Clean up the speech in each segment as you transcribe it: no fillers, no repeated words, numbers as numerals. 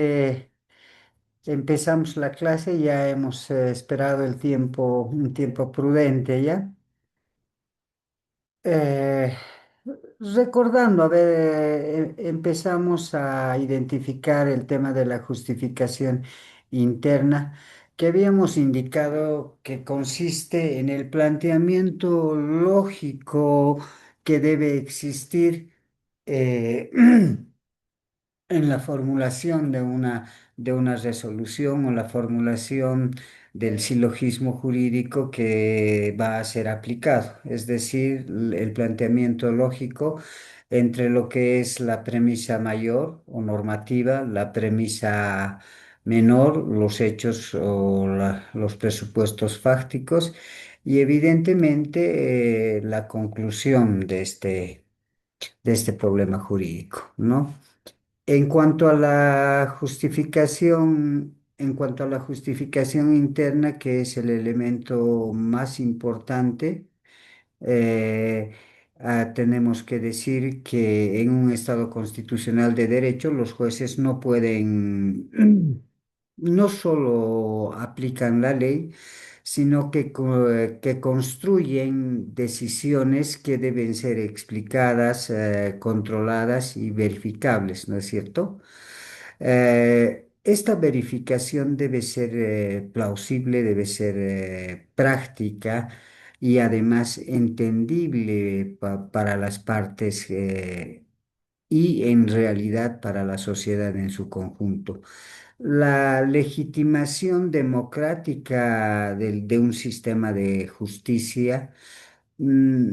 Eh, Empezamos la clase, ya hemos esperado un tiempo prudente ya. Eh, Recordando, a ver, empezamos a identificar el tema de la justificación interna que habíamos indicado que consiste en el planteamiento lógico que debe existir. eh, en la formulación de una resolución o la formulación del silogismo jurídico que va a ser aplicado, es decir, el planteamiento lógico entre lo que es la premisa mayor o normativa, la premisa menor, los hechos o los presupuestos fácticos y evidentemente la conclusión de este problema jurídico, ¿no? En cuanto a la justificación interna, que es el elemento más importante, eh, tenemos que decir que en un Estado constitucional de derecho los jueces no pueden, no solo aplican la ley, sino que construyen decisiones que deben ser explicadas, controladas y verificables, ¿no es cierto? Esta verificación debe ser plausible, debe ser práctica y además entendible para las partes y en realidad para la sociedad en su conjunto. La legitimación democrática de un sistema de justicia mm,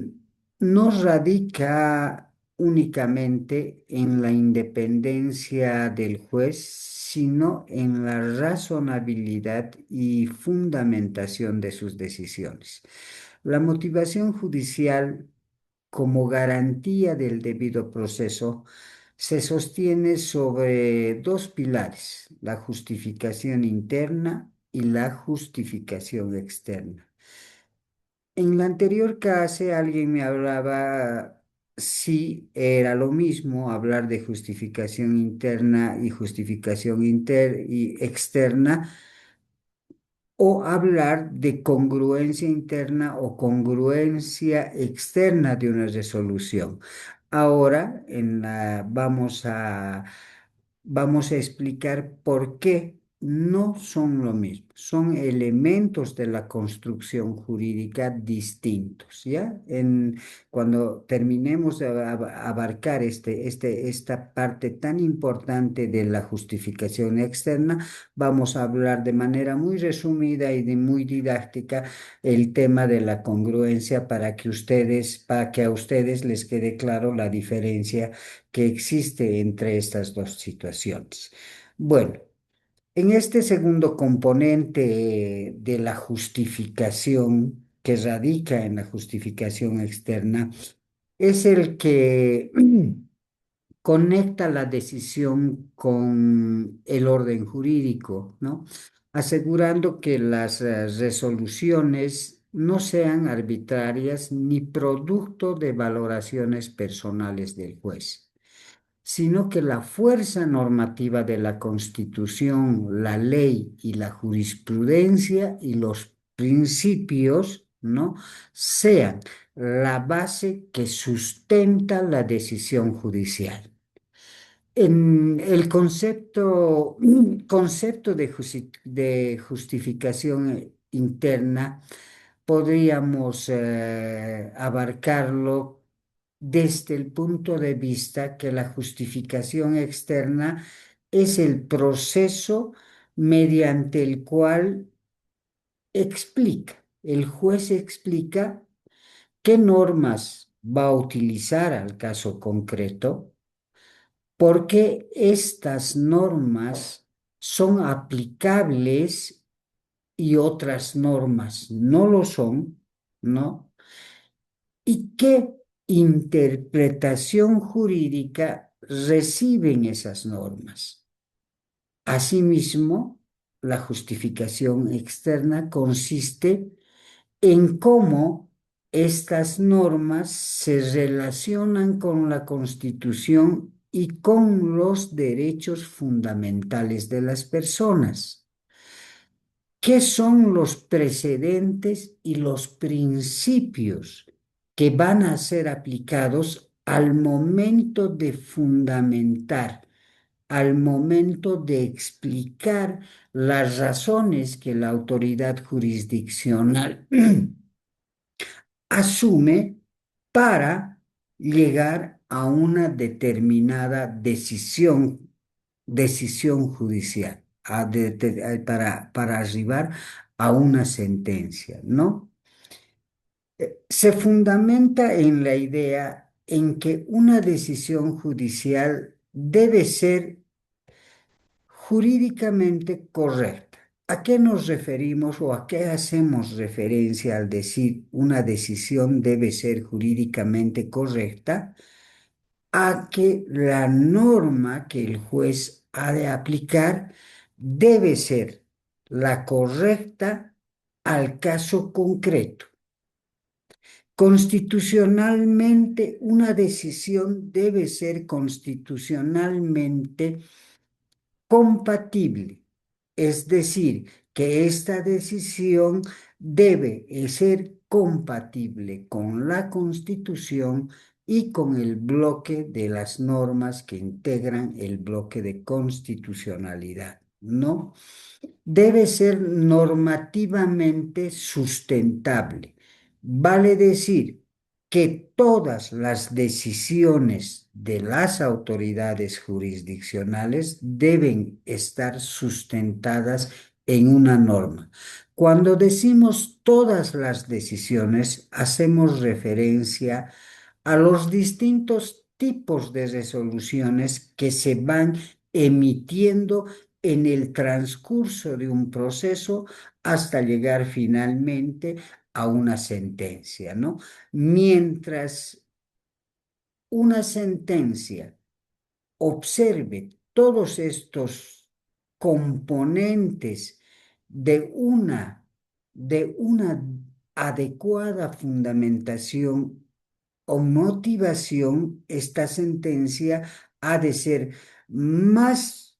no radica únicamente en la independencia del juez, sino en la razonabilidad y fundamentación de sus decisiones. La motivación judicial como garantía del debido proceso se sostiene sobre dos pilares, la justificación interna y la justificación externa. En la anterior clase alguien me hablaba si era lo mismo hablar de justificación interna y justificación y externa o hablar de congruencia interna o congruencia externa de una resolución. Ahora vamos a explicar por qué no son lo mismo. Son elementos de la construcción jurídica distintos, ¿ya? Cuando terminemos de abarcar esta parte tan importante de la justificación externa, vamos a hablar de manera muy resumida y muy didáctica el tema de la congruencia para que a ustedes les quede claro la diferencia que existe entre estas dos situaciones. Bueno, en este segundo componente de la justificación, que radica en la justificación externa, es el que conecta la decisión con el orden jurídico, ¿no? Asegurando que las resoluciones no sean arbitrarias ni producto de valoraciones personales del juez, sino que la fuerza normativa de la Constitución, la ley y la jurisprudencia y los principios, ¿no? sean la base que sustenta la decisión judicial. En el concepto de justificación interna podríamos abarcarlo desde el punto de vista que la justificación externa es el proceso mediante el cual el juez explica qué normas va a utilizar al caso concreto, porque estas normas son aplicables y otras normas no lo son, ¿no? ¿Y qué interpretación jurídica reciben esas normas? Asimismo, la justificación externa consiste en cómo estas normas se relacionan con la Constitución y con los derechos fundamentales de las personas. ¿Qué son los precedentes y los principios que van a ser aplicados al momento de fundamentar, al momento de explicar las razones que la autoridad jurisdiccional asume para llegar a una determinada decisión judicial, para arribar a una sentencia, ¿no? Se fundamenta en la idea en que una decisión judicial debe ser jurídicamente correcta. ¿A qué nos referimos o a qué hacemos referencia al decir una decisión debe ser jurídicamente correcta? A que la norma que el juez ha de aplicar debe ser la correcta al caso concreto. Constitucionalmente, una decisión debe ser constitucionalmente compatible, es decir, que esta decisión debe ser compatible con la Constitución y con el bloque de las normas que integran el bloque de constitucionalidad, ¿no? Debe ser normativamente sustentable. Vale decir que todas las decisiones de las autoridades jurisdiccionales deben estar sustentadas en una norma. Cuando decimos todas las decisiones, hacemos referencia a los distintos tipos de resoluciones que se van emitiendo en el transcurso de un proceso hasta llegar finalmente a una sentencia, ¿no? Mientras una sentencia observe todos estos componentes de una adecuada fundamentación o motivación, esta sentencia ha de ser más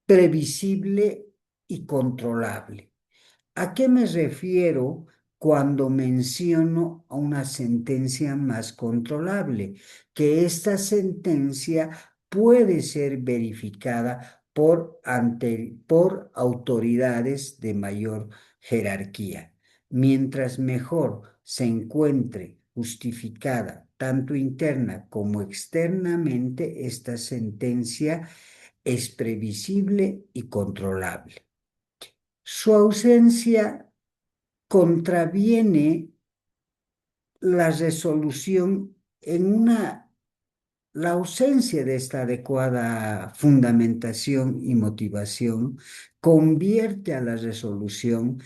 previsible y controlable. ¿A qué me refiero cuando menciono a una sentencia más controlable? Que esta sentencia puede ser verificada por autoridades de mayor jerarquía. Mientras mejor se encuentre justificada, tanto interna como externamente, esta sentencia es previsible y controlable. Su ausencia contraviene la resolución la ausencia de esta adecuada fundamentación y motivación convierte a la resolución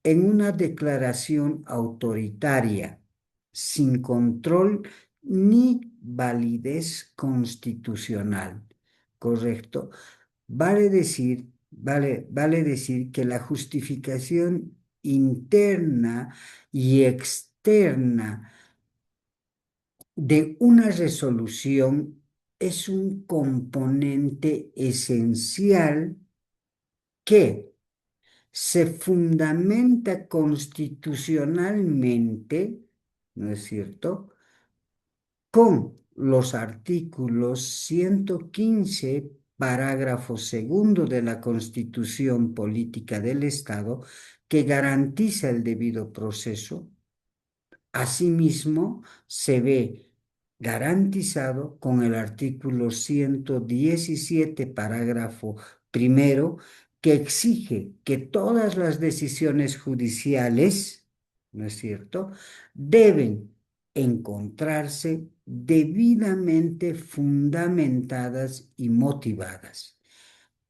en una declaración autoritaria, sin control ni validez constitucional. ¿Correcto? Vale decir que la justificación interna y externa de una resolución es un componente esencial que se fundamenta constitucionalmente, ¿no es cierto?, con los artículos 115, parágrafo segundo de la Constitución Política del Estado, que garantiza el debido proceso. Asimismo, se ve garantizado con el artículo 117, parágrafo primero, que exige que todas las decisiones judiciales, ¿no es cierto?, deben encontrarse debidamente fundamentadas y motivadas.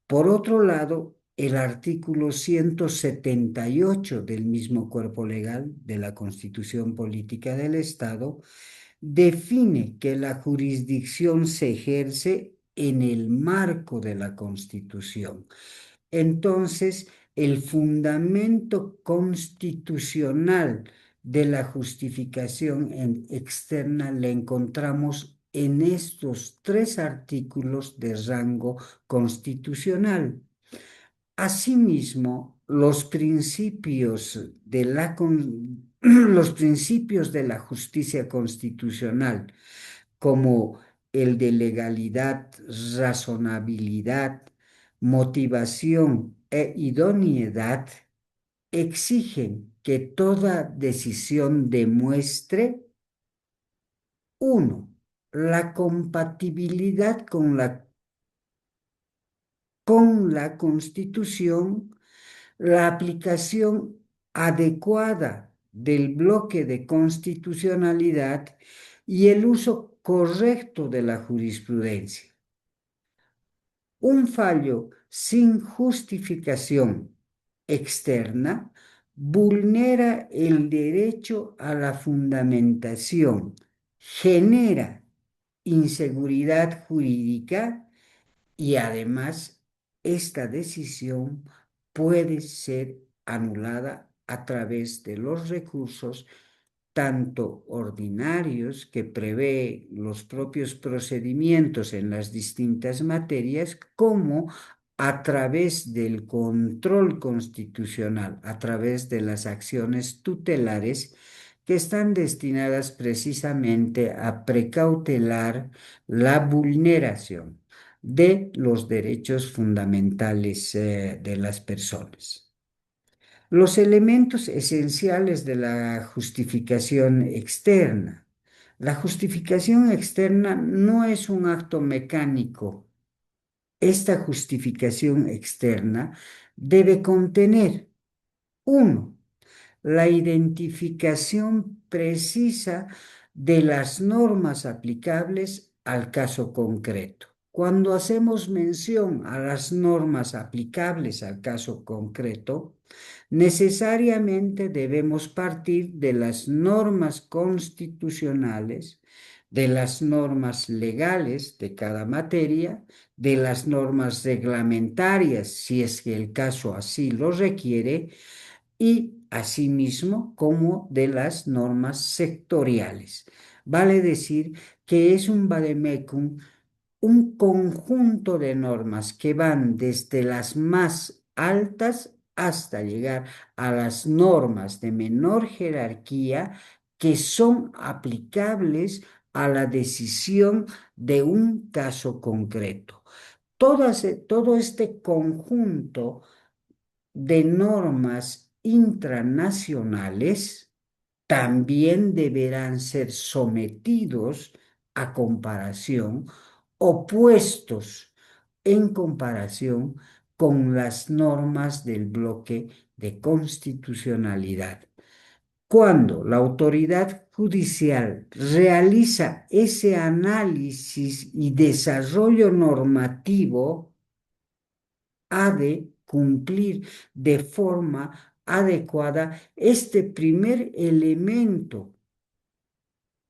Por otro lado, el artículo 178 del mismo cuerpo legal de la Constitución Política del Estado define que la jurisdicción se ejerce en el marco de la Constitución. Entonces, el fundamento constitucional de la justificación externa la encontramos en estos tres artículos de rango constitucional. Asimismo, los principios de la justicia constitucional, como el de legalidad, razonabilidad, motivación e idoneidad, exigen que toda decisión demuestre, uno, la compatibilidad con la Constitución, la aplicación adecuada del bloque de constitucionalidad y el uso correcto de la jurisprudencia. Un fallo sin justificación externa vulnera el derecho a la fundamentación, genera inseguridad jurídica y además esta decisión puede ser anulada a través de los recursos tanto ordinarios que prevé los propios procedimientos en las distintas materias, como a través del control constitucional, a través de las acciones tutelares que están destinadas precisamente a precautelar la vulneración de los derechos fundamentales de las personas. Los elementos esenciales de la justificación externa. La justificación externa no es un acto mecánico. Esta justificación externa debe contener, uno, la identificación precisa de las normas aplicables al caso concreto. Cuando hacemos mención a las normas aplicables al caso concreto, necesariamente debemos partir de las normas constitucionales, de las normas legales de cada materia, de las normas reglamentarias, si es que el caso así lo requiere, y asimismo como de las normas sectoriales. Vale decir que es un vademecum, un conjunto de normas que van desde las más altas hasta llegar a las normas de menor jerarquía que son aplicables a la decisión de un caso concreto. Todo este conjunto de normas intranacionales también deberán ser sometidos a comparación o puestos en comparación con las normas del bloque de constitucionalidad. Cuando la autoridad judicial realiza ese análisis y desarrollo normativo, ha de cumplir de forma adecuada este primer elemento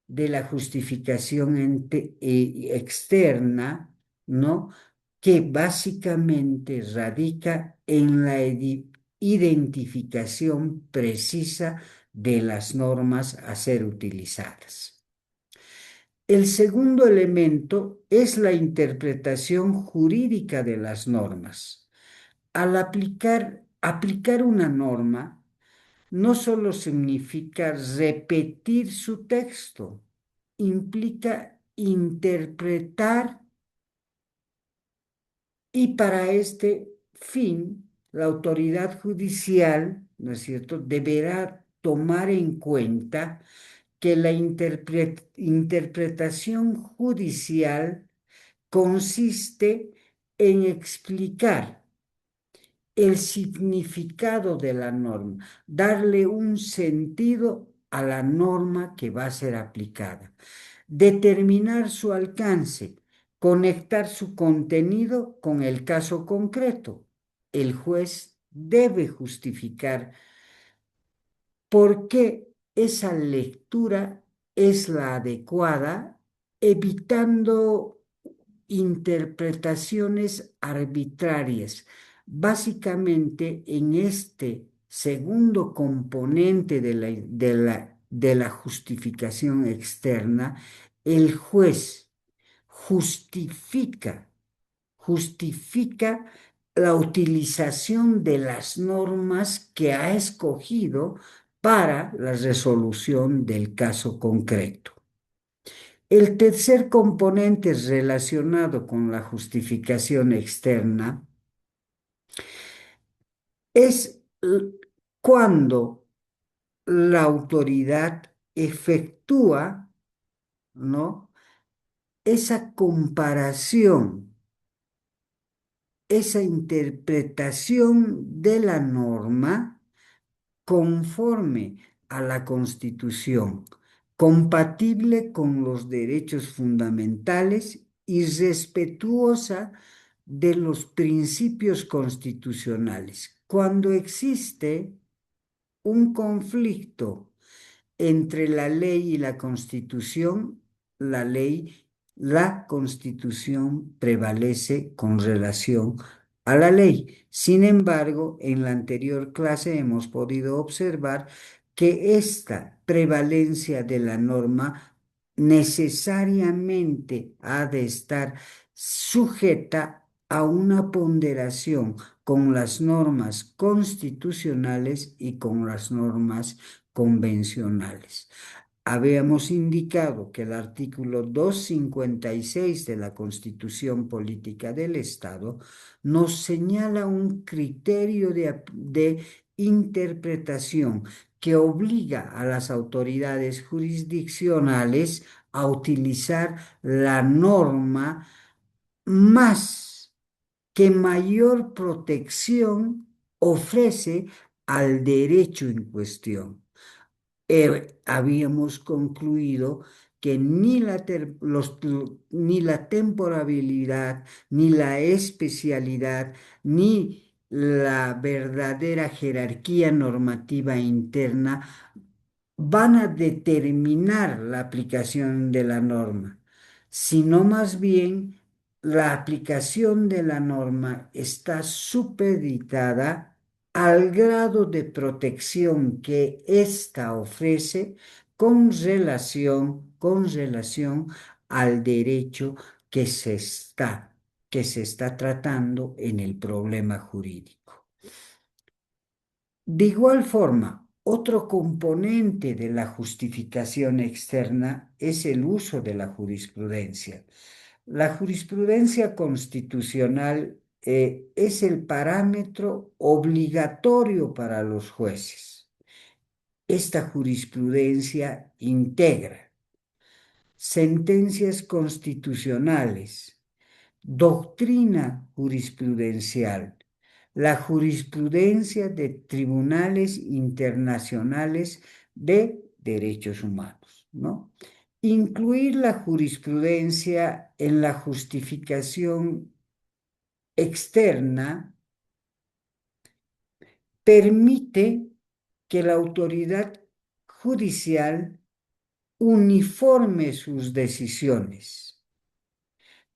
de la justificación externa, ¿no? Que básicamente radica en la identificación precisa de las normas a ser utilizadas. El segundo elemento es la interpretación jurídica de las normas. Al aplicar una norma no solo significa repetir su texto, implica interpretar, y para este fin la autoridad judicial, ¿no es cierto?, deberá tomar en cuenta que la interpretación judicial consiste en explicar el significado de la norma, darle un sentido a la norma que va a ser aplicada, determinar su alcance, conectar su contenido con el caso concreto. El juez debe justificar por qué esa lectura es la adecuada, evitando interpretaciones arbitrarias. Básicamente, en este segundo componente de la justificación externa, el juez justifica, justifica la utilización de las normas que ha escogido para la resolución del caso concreto. El tercer componente relacionado con la justificación externa es cuando la autoridad efectúa, ¿no?, esa comparación, esa interpretación de la norma conforme a la Constitución, compatible con los derechos fundamentales y respetuosa de los principios constitucionales. Cuando existe un conflicto entre la ley y la Constitución, la ley, la Constitución prevalece con relación a la ley. Sin embargo, en la anterior clase hemos podido observar que esta prevalencia de la norma necesariamente ha de estar sujeta a una ponderación con las normas constitucionales y con las normas convencionales. Habíamos indicado que el artículo 256 de la Constitución Política del Estado nos señala un criterio de interpretación que obliga a las autoridades jurisdiccionales a utilizar la norma más que mayor protección ofrece al derecho en cuestión. Habíamos concluido que ni la temporalidad, ni la especialidad, ni la verdadera jerarquía normativa interna van a determinar la aplicación de la norma, sino más bien la aplicación de la norma está supeditada al grado de protección que ésta ofrece con relación al derecho que se está tratando en el problema jurídico. De igual forma, otro componente de la justificación externa es el uso de la jurisprudencia. La jurisprudencia constitucional es el parámetro obligatorio para los jueces. Esta jurisprudencia integra sentencias constitucionales, doctrina jurisprudencial, la jurisprudencia de tribunales internacionales de derechos humanos, ¿no? Incluir la jurisprudencia en la justificación externa permite que la autoridad judicial uniforme sus decisiones,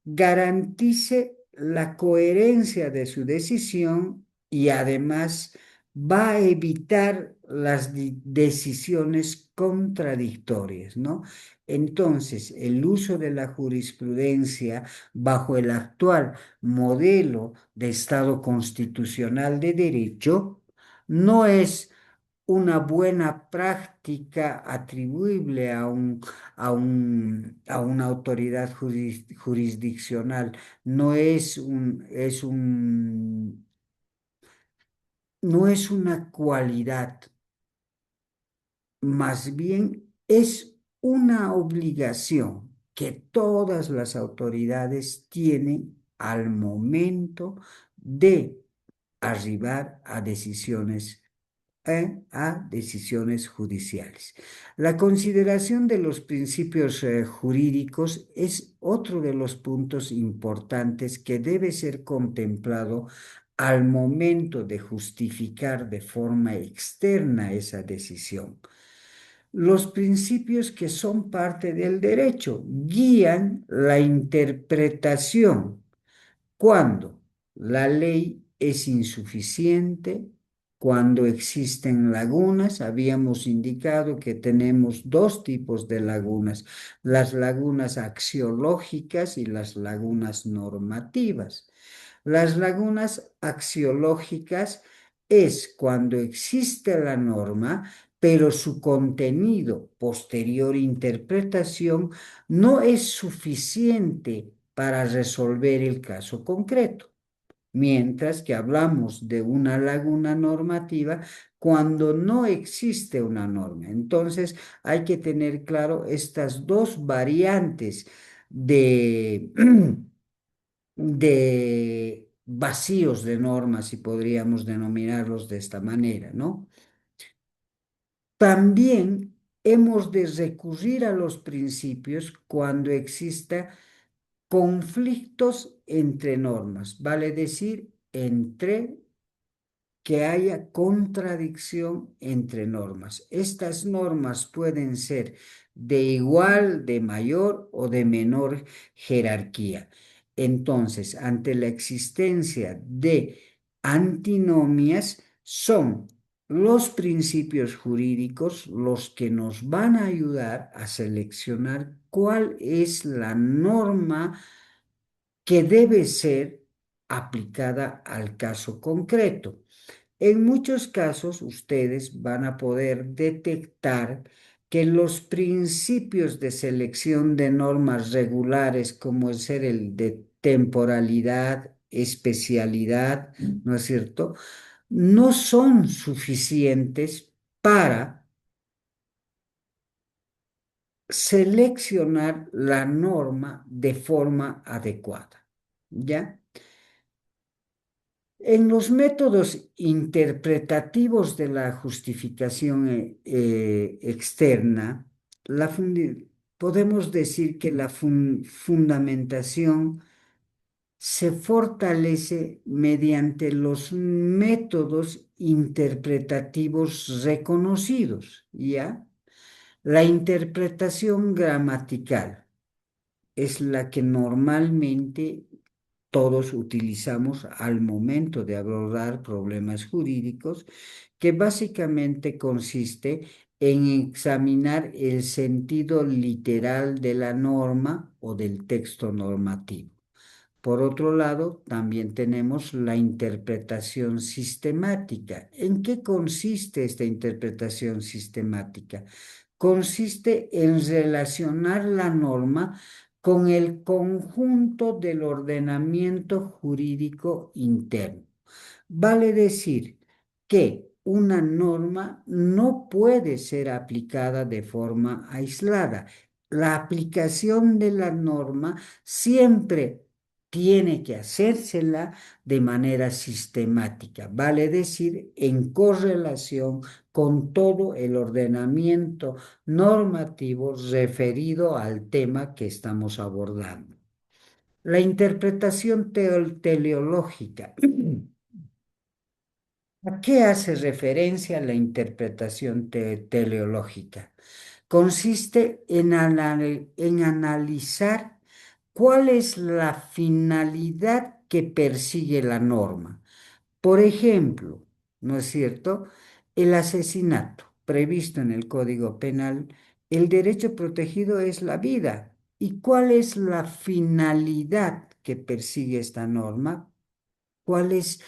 garantice la coherencia de su decisión y además va a evitar las decisiones contradictorias, ¿no? Entonces, el uso de la jurisprudencia bajo el actual modelo de Estado constitucional de derecho no es una buena práctica atribuible a una autoridad jurisdiccional. No es no es una cualidad, más bien es una obligación que todas las autoridades tienen al momento de arribar a decisiones judiciales. La consideración de los principios jurídicos es otro de los puntos importantes que debe ser contemplado al momento de justificar de forma externa esa decisión. Los principios que son parte del derecho guían la interpretación cuando la ley es insuficiente, Cuando existen lagunas, habíamos indicado que tenemos dos tipos de lagunas, las lagunas axiológicas y las lagunas normativas. Las lagunas axiológicas es cuando existe la norma, pero su contenido, posterior interpretación, no es suficiente para resolver el caso concreto. Mientras que hablamos de una laguna normativa cuando no existe una norma. Entonces hay que tener claro estas dos variantes de, de vacíos de normas, si podríamos denominarlos de esta manera, ¿no? También hemos de recurrir a los principios cuando exista conflictos entre normas, vale decir, entre que haya contradicción entre normas. Estas normas pueden ser de igual, de mayor o de menor jerarquía. Entonces, ante la existencia de antinomias, son los principios jurídicos los que nos van a ayudar a seleccionar cuál es la norma que debe ser aplicada al caso concreto. En muchos casos, ustedes van a poder detectar que los principios de selección de normas regulares, como es ser el de temporalidad, especialidad, ¿no es cierto?, no son suficientes para seleccionar la norma de forma adecuada, ¿ya? En los métodos interpretativos de la justificación externa, podemos decir que la fundamentación se fortalece mediante los métodos interpretativos reconocidos, ¿ya? La interpretación gramatical es la que normalmente todos utilizamos al momento de abordar problemas jurídicos, que básicamente consiste en examinar el sentido literal de la norma o del texto normativo. Por otro lado, también tenemos la interpretación sistemática. ¿En qué consiste esta interpretación sistemática? Consiste en relacionar la norma con el conjunto del ordenamiento jurídico interno. Vale decir que una norma no puede ser aplicada de forma aislada. La aplicación de la norma siempre tiene que hacérsela de manera sistemática, vale decir, en correlación con todo el ordenamiento normativo referido al tema que estamos abordando. La interpretación teleológica. ¿A qué hace referencia la interpretación teleológica? Consiste en analizar cuál es la finalidad que persigue la norma. Por ejemplo, ¿no es cierto? El asesinato previsto en el Código Penal, el derecho protegido es la vida. ¿Y cuál es la finalidad que persigue esta norma? ¿Cuál es,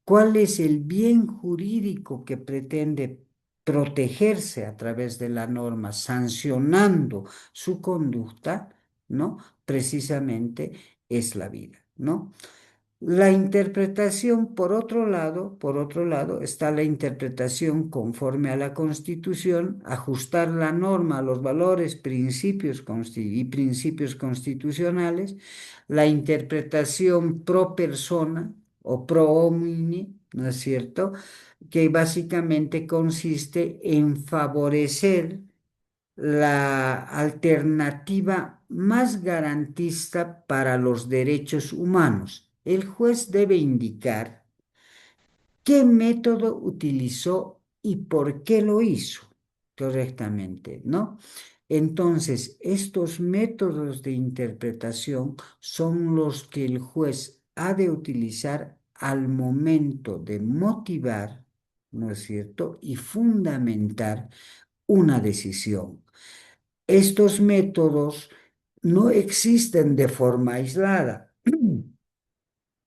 cuál es el bien jurídico que pretende protegerse a través de la norma, sancionando su conducta? ¿No? Precisamente es la vida, ¿no? La interpretación, por otro lado, está la interpretación conforme a la Constitución, ajustar la norma a los valores, principios y principios constitucionales, la interpretación pro persona o pro homini, ¿no es cierto?, que básicamente consiste en favorecer la alternativa más garantista para los derechos humanos. El juez debe indicar qué método utilizó y por qué lo hizo correctamente, ¿no? Entonces, estos métodos de interpretación son los que el juez ha de utilizar al momento de motivar, ¿no es cierto? Y fundamentar una decisión. Estos métodos no existen de forma aislada.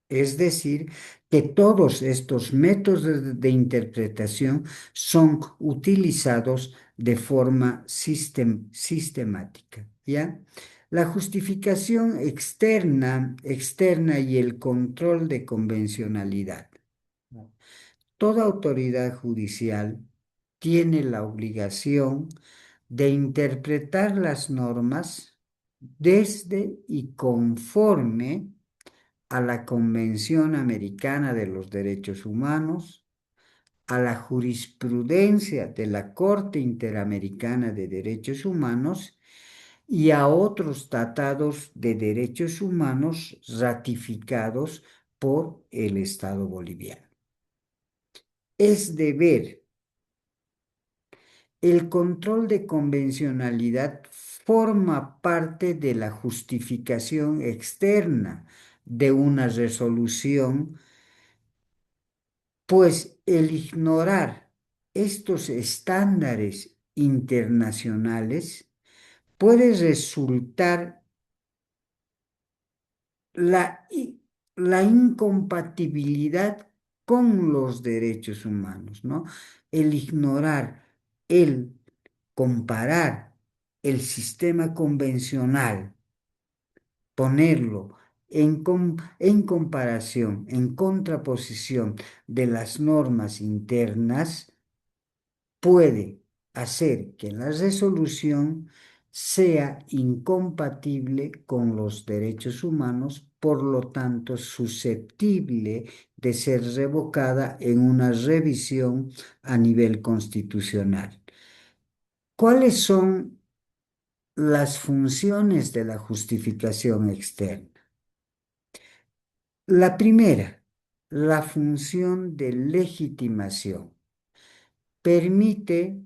Es decir, que todos estos métodos de interpretación son utilizados de forma sistemática, ¿ya? La justificación externa y el control de convencionalidad. Toda autoridad judicial tiene la obligación de interpretar las normas desde y conforme a la Convención Americana de los Derechos Humanos, a la jurisprudencia de la Corte Interamericana de Derechos Humanos y a otros tratados de derechos humanos ratificados por el Estado boliviano. Es deber el control de convencionalidad forma parte de la justificación externa de una resolución, pues el ignorar estos estándares internacionales puede resultar la, la incompatibilidad con los derechos humanos, ¿no? El ignorar, el comparar el sistema convencional, ponerlo en comparación, en contraposición de las normas internas, puede hacer que la resolución sea incompatible con los derechos humanos, por lo tanto susceptible de ser revocada en una revisión a nivel constitucional. ¿Cuáles son las funciones de la justificación externa? La primera, la función de legitimación. Permite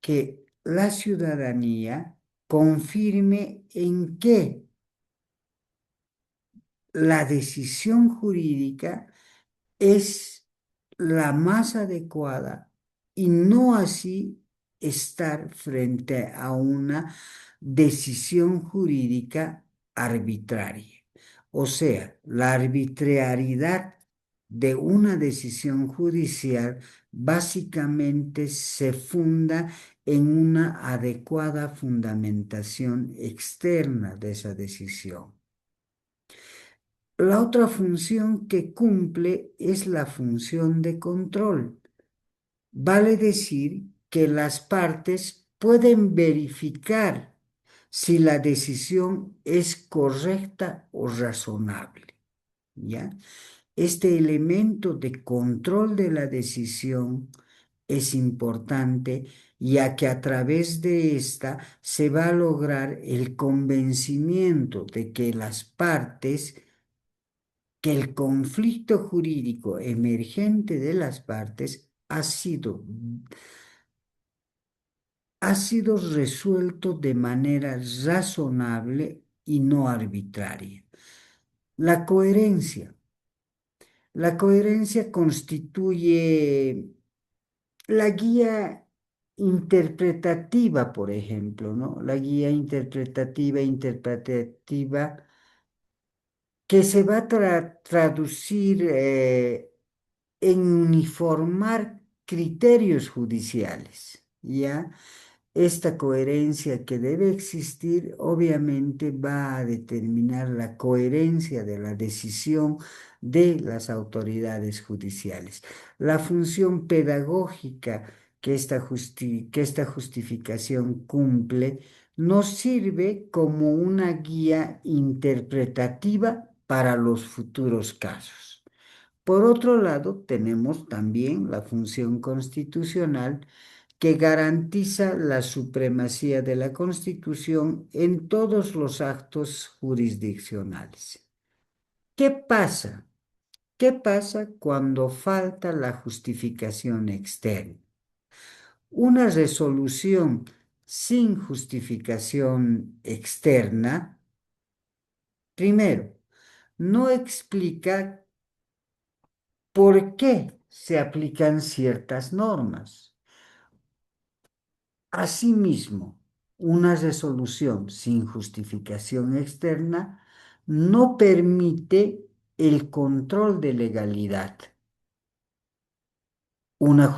que la ciudadanía confirme en que la decisión jurídica es la más adecuada y no así estar frente a una decisión jurídica arbitraria. O sea, la arbitrariedad de una decisión judicial básicamente se funda en una adecuada fundamentación externa de esa decisión. La otra función que cumple es la función de control. Vale decir que las partes pueden verificar si la decisión es correcta o razonable, ¿ya? Este elemento de control de la decisión es importante, ya que a través de esta se va a lograr el convencimiento de que las partes, que el conflicto jurídico emergente de las partes ha sido resuelto de manera razonable y no arbitraria. La coherencia. La coherencia constituye la guía interpretativa, por ejemplo, ¿no? La guía interpretativa que se va a traducir en uniformar criterios judiciales, ¿ya? Esta coherencia que debe existir obviamente va a determinar la coherencia de la decisión de las autoridades judiciales. La función pedagógica que esta justificación cumple nos sirve como una guía interpretativa para los futuros casos. Por otro lado, tenemos también la función constitucional que garantiza la supremacía de la Constitución en todos los actos jurisdiccionales. ¿Qué pasa? ¿Qué pasa cuando falta la justificación externa? Una resolución sin justificación externa, primero, no explica por qué se aplican ciertas normas. Asimismo, una resolución sin justificación externa no permite el control de legalidad. Una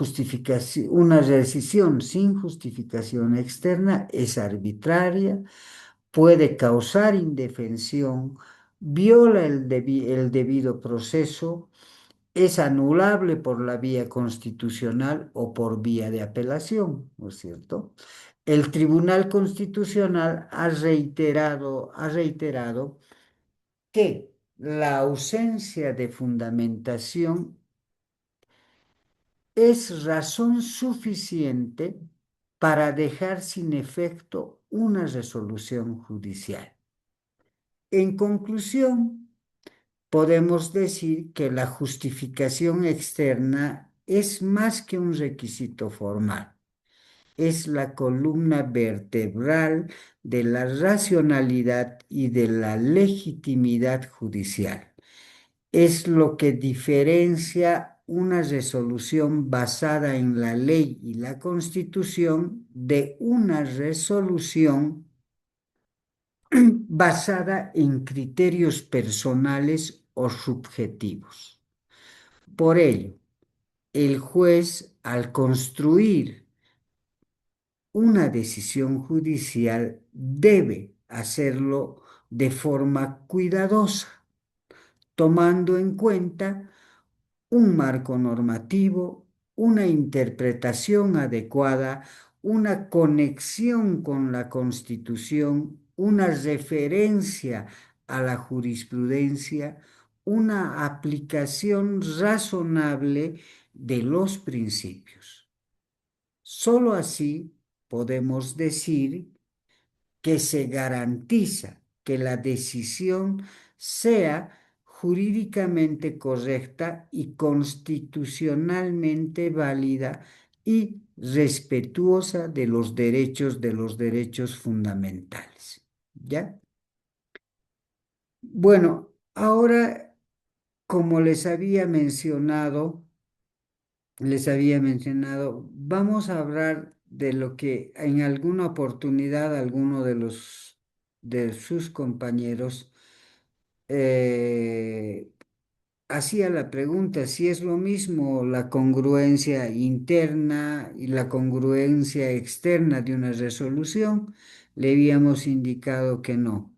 decisión sin justificación externa es arbitraria, puede causar indefensión, viola el debido proceso, es anulable por la vía constitucional o por vía de apelación, ¿no es cierto? El Tribunal Constitucional ha reiterado que la ausencia de fundamentación es razón suficiente para dejar sin efecto una resolución judicial. En conclusión, podemos decir que la justificación externa es más que un requisito formal, es la columna vertebral de la racionalidad y de la legitimidad judicial. Es lo que diferencia una resolución basada en la ley y la Constitución de una resolución basada en criterios personales o subjetivos. Por ello, el juez, al construir una decisión judicial, debe hacerlo de forma cuidadosa, tomando en cuenta un marco normativo, una interpretación adecuada, una conexión con la Constitución, una referencia a la jurisprudencia, una aplicación razonable de los principios. Solo así podemos decir que se garantiza que la decisión sea jurídicamente correcta y constitucionalmente válida y respetuosa de los derechos fundamentales. ¿Ya? Bueno, ahora, como les había mencionado, vamos a hablar de lo que en alguna oportunidad alguno de sus compañeros eh, hacía la pregunta si es lo mismo la congruencia interna y la congruencia externa de una resolución. Le habíamos indicado que no.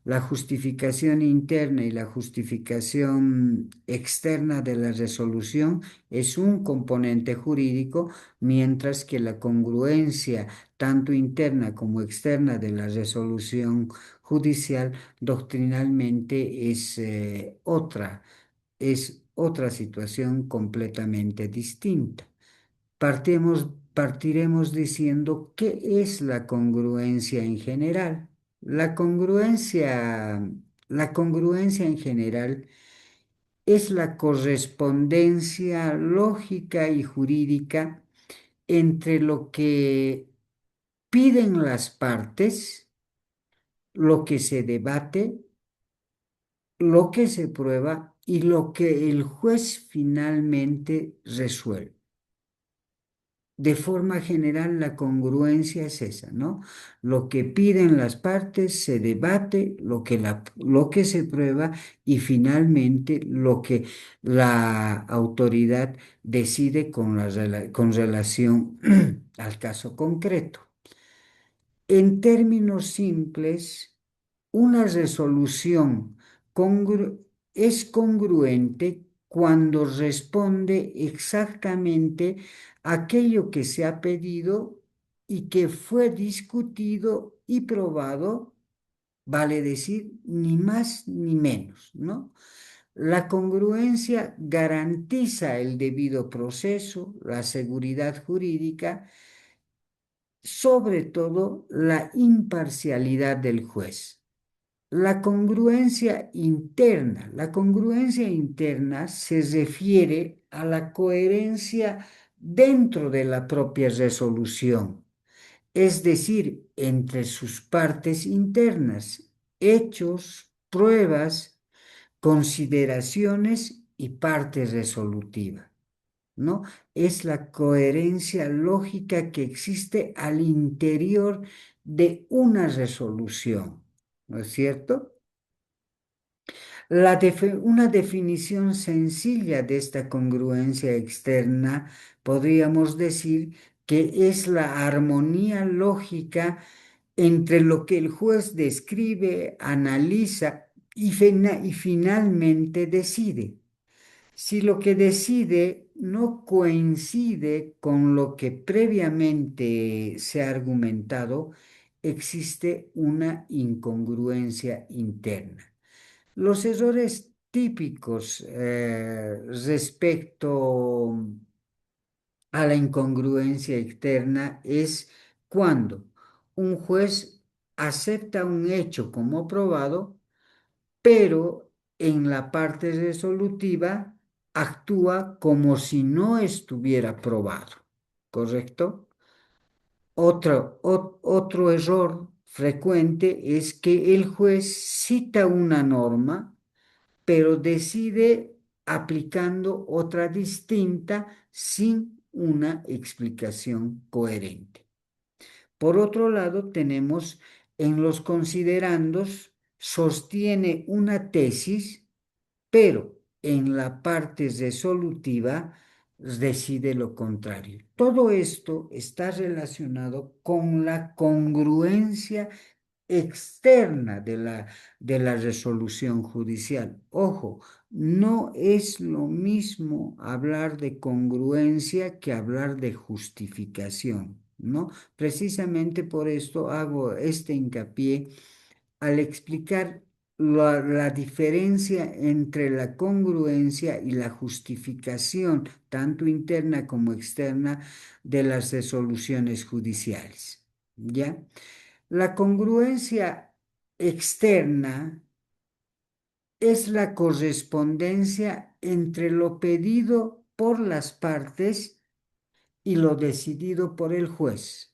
La justificación interna y la justificación externa de la resolución es un componente jurídico, mientras que la congruencia tanto interna como externa de la resolución judicial doctrinalmente es otra situación completamente distinta. Partiremos diciendo qué es la congruencia en general. La congruencia, la congruencia en general es la correspondencia lógica y jurídica entre lo que piden las partes, lo que se debate, lo que se prueba y lo que el juez finalmente resuelve. De forma general, la congruencia es esa, ¿no? Lo que piden las partes se debate, lo que se prueba y finalmente lo que la autoridad decide con relación al caso concreto. En términos simples, una resolución es congruente cuando responde exactamente a aquello que se ha pedido y que fue discutido y probado, vale decir, ni más ni menos, ¿no? La congruencia garantiza el debido proceso, la seguridad jurídica, sobre todo la imparcialidad del juez. La congruencia interna se refiere a la coherencia dentro de la propia resolución, es decir, entre sus partes internas, hechos, pruebas, consideraciones y parte resolutiva. ¿no? Es la coherencia lógica que existe al interior de una resolución, ¿no es cierto? Una definición sencilla de esta congruencia externa podríamos decir que es la armonía lógica entre lo que el juez describe, analiza y finalmente decide. Si lo que decide no coincide con lo que previamente se ha argumentado, existe una incongruencia interna. Los errores típicos respecto a la incongruencia externa es cuando un juez acepta un hecho como probado, pero en la parte resolutiva actúa como si no estuviera probado, ¿correcto? Otro error frecuente es que el juez cita una norma pero decide aplicando otra distinta sin una explicación coherente. Por otro lado, tenemos en los considerandos, sostiene una tesis, pero en la parte resolutiva decide lo contrario. Todo esto está relacionado con la congruencia externa de la resolución judicial. Ojo, no es lo mismo hablar de congruencia que hablar de justificación, ¿no? Precisamente por esto hago este hincapié al explicar la diferencia entre la congruencia y la justificación, tanto interna como externa, de las resoluciones judiciales. ¿Ya? La congruencia externa es la correspondencia entre lo pedido por las partes y lo decidido por el juez.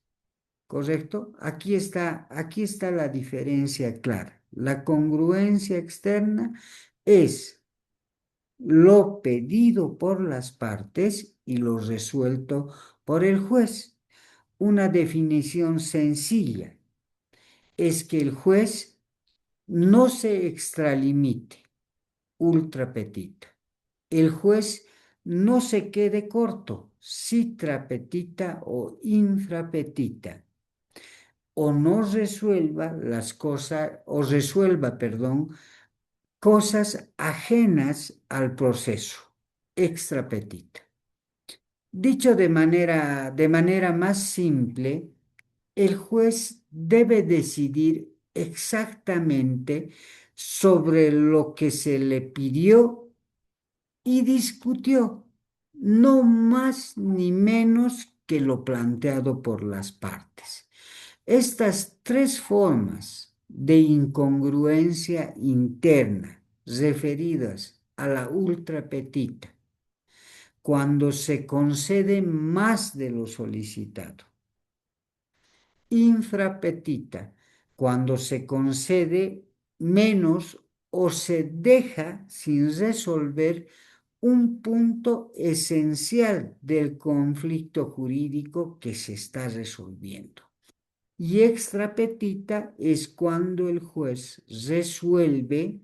¿Correcto? Aquí está la diferencia clara. La congruencia externa es lo pedido por las partes y lo resuelto por el juez. Una definición sencilla es que el juez no se extralimite, ultra petita. El juez no se quede corto, citra petita o infrapetita, o no resuelva las cosas, o resuelva, perdón, cosas ajenas al proceso, extrapetita. Dicho de manera más simple, el juez debe decidir exactamente sobre lo que se le pidió y discutió, no más ni menos que lo planteado por las partes. Estas tres formas de incongruencia interna referidas a la ultrapetita, cuando se concede más de lo solicitado; infrapetita, cuando se concede menos o se deja sin resolver un punto esencial del conflicto jurídico que se está resolviendo. Y extrapetita es cuando el juez resuelve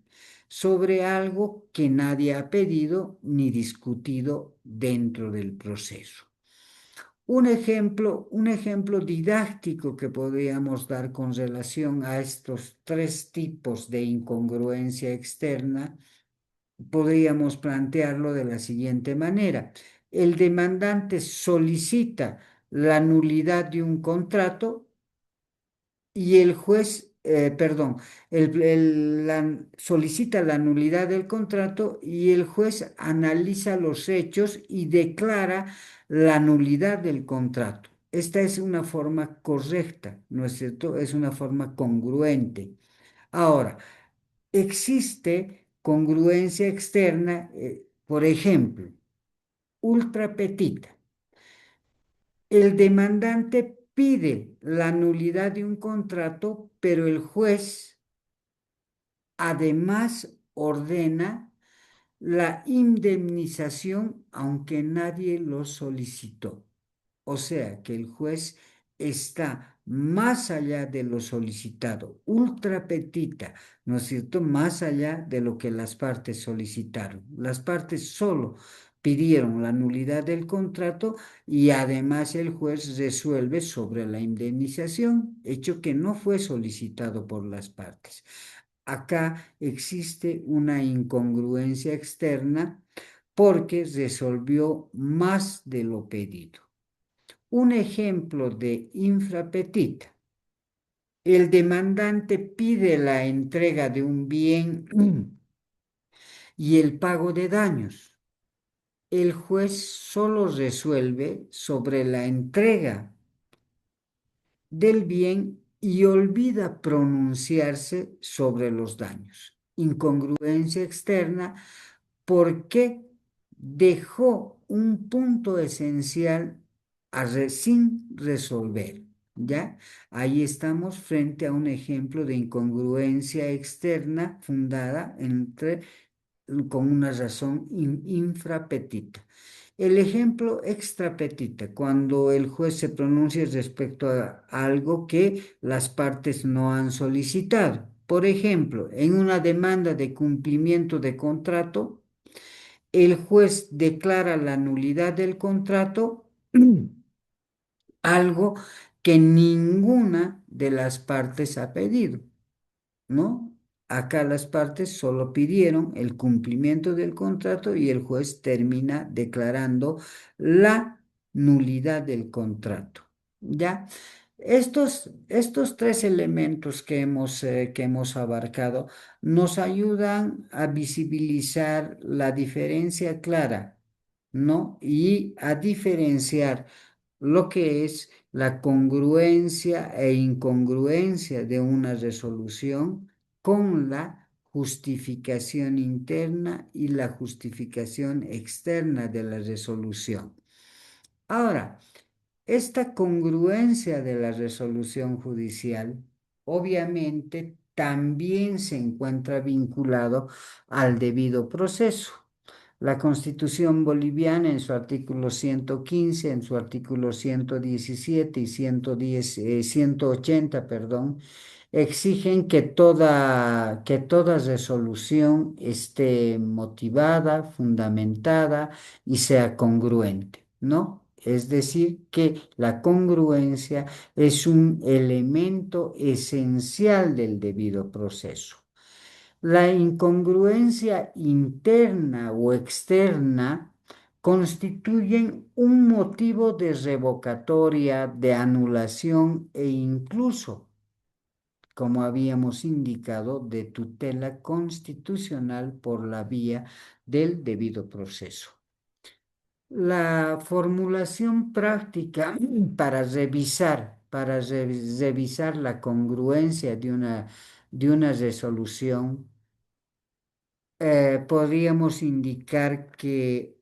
sobre algo que nadie ha pedido ni discutido dentro del proceso. Un ejemplo didáctico que podríamos dar con relación a estos tres tipos de incongruencia externa, podríamos plantearlo de la siguiente manera. El demandante solicita la nulidad de un contrato y el juez, perdón, solicita la nulidad del contrato y el juez analiza los hechos y declara la nulidad del contrato. Esta es una forma correcta, ¿no es cierto? Es una forma congruente. Ahora, existe congruencia externa, por ejemplo, ultra petita. El demandante pide la nulidad de un contrato, pero el juez además ordena la indemnización aunque nadie lo solicitó. O sea que el juez está más allá de lo solicitado, ultra petita, ¿no es cierto? Más allá de lo que las partes solicitaron. Las partes solo pidieron la nulidad del contrato y además el juez resuelve sobre la indemnización, hecho que no fue solicitado por las partes. Acá existe una incongruencia externa porque resolvió más de lo pedido. Un ejemplo de infrapetita. El demandante pide la entrega de un bien y el pago de daños. El juez solo resuelve sobre la entrega del bien y olvida pronunciarse sobre los daños. Incongruencia externa porque dejó un punto esencial sin resolver. ¿Ya? Ahí estamos frente a un ejemplo de incongruencia externa fundada con una razón infrapetita. El ejemplo extrapetita, cuando el juez se pronuncia respecto a algo que las partes no han solicitado. Por ejemplo, en una demanda de cumplimiento de contrato, el juez declara la nulidad del contrato, algo que ninguna de las partes ha pedido, ¿no? Acá las partes solo pidieron el cumplimiento del contrato y el juez termina declarando la nulidad del contrato. ¿Ya? Estos tres elementos que hemos abarcado nos ayudan a visibilizar la diferencia clara, ¿no? Y a diferenciar lo que es la congruencia e incongruencia de una resolución con la justificación interna y la justificación externa de la resolución. Ahora, esta congruencia de la resolución judicial obviamente también se encuentra vinculado al debido proceso. La Constitución boliviana en su artículo 115, en su artículo 117 y 180, perdón, exigen que toda resolución esté motivada, fundamentada y sea congruente, ¿no? Es decir, que la congruencia es un elemento esencial del debido proceso. La incongruencia interna o externa constituyen un motivo de revocatoria, de anulación e incluso, como habíamos indicado, de tutela constitucional por la vía del debido proceso. La formulación práctica para revisar la congruencia de una resolución, podríamos indicar que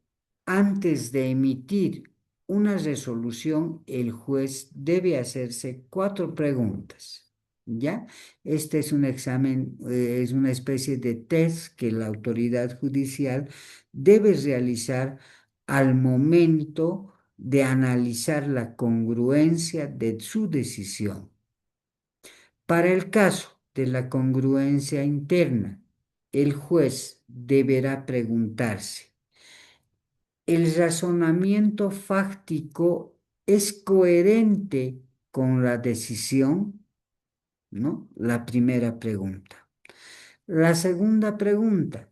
antes de emitir una resolución, el juez debe hacerse 4 preguntas. ¿Ya? Este es un examen, es una especie de test que la autoridad judicial debe realizar al momento de analizar la congruencia de su decisión. Para el caso de la congruencia interna, el juez deberá preguntarse: ¿el razonamiento fáctico es coherente con la decisión? ¿No? La primera pregunta. La segunda pregunta: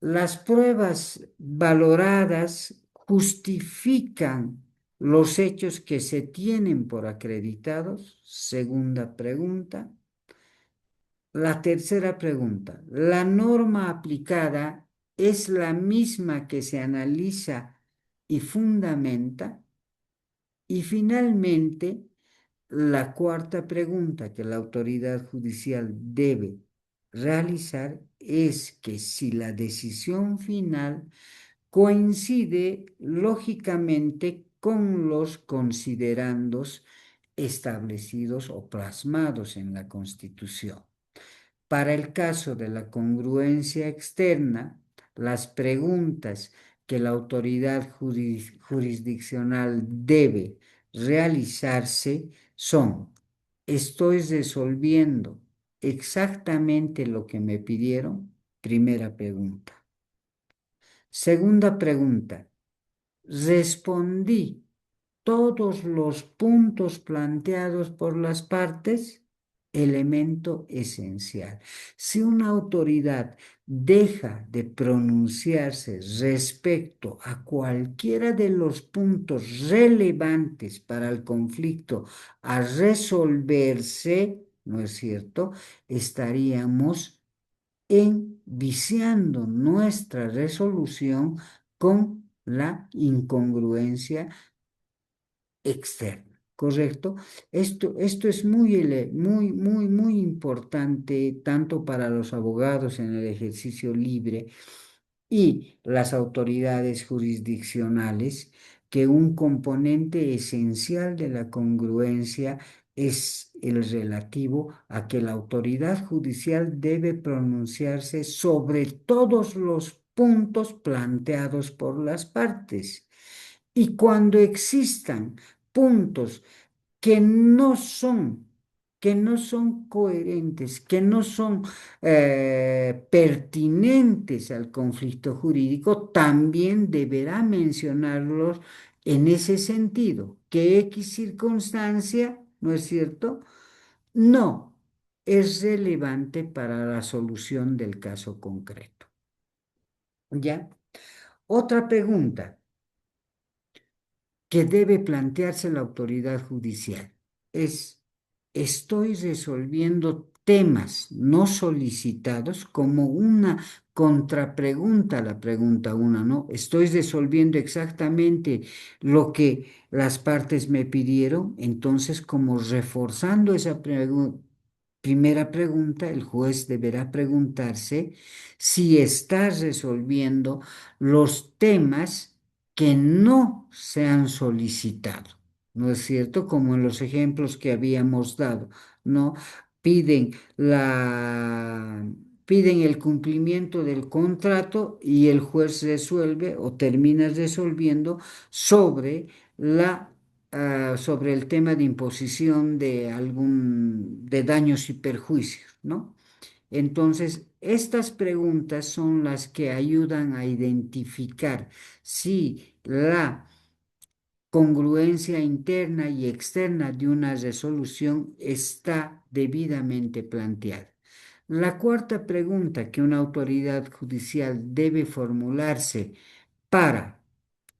¿las pruebas valoradas justifican los hechos que se tienen por acreditados? Segunda pregunta. La tercera pregunta: ¿la norma aplicada es la misma que se analiza y fundamenta? Y finalmente, la cuarta pregunta que la autoridad judicial debe realizar es que si la decisión final coincide lógicamente con los considerandos establecidos o plasmados en la Constitución. Para el caso de la congruencia externa, las preguntas que la autoridad jurisdiccional debe realizarse son: ¿estoy resolviendo exactamente lo que me pidieron? Primera pregunta. Segunda pregunta, ¿respondí todos los puntos planteados por las partes? Elemento esencial. Si una autoridad deja de pronunciarse respecto a cualquiera de los puntos relevantes para el conflicto a resolverse, ¿no es cierto? Estaríamos viciando nuestra resolución con la incongruencia externa, ¿correcto? Esto es muy importante tanto para los abogados en el ejercicio libre y las autoridades jurisdiccionales, que un componente esencial de la congruencia es el relativo a que la autoridad judicial debe pronunciarse sobre todos los puntos planteados por las partes. Y cuando existan puntos que no son, que no son coherentes, que no son pertinentes al conflicto jurídico, también deberá mencionarlos en ese sentido, que X circunstancia, ¿no es cierto? No es relevante para la solución del caso concreto. ¿Ya? Otra pregunta que debe plantearse la autoridad judicial es: ¿estoy resolviendo temas no solicitados? Como una contrapregunta a la pregunta una, ¿no? ¿Estoy resolviendo exactamente lo que las partes me pidieron? Entonces, como reforzando esa primera pregunta, el juez deberá preguntarse si está resolviendo los temas que no se han solicitado, ¿no es cierto? Como en los ejemplos que habíamos dado, ¿no? Piden piden el cumplimiento del contrato y el juez resuelve o termina resolviendo sobre sobre el tema de imposición de de daños y perjuicios, ¿no? Entonces, estas preguntas son las que ayudan a identificar si la congruencia interna y externa de una resolución está debidamente planteada. La cuarta pregunta que una autoridad judicial debe formularse para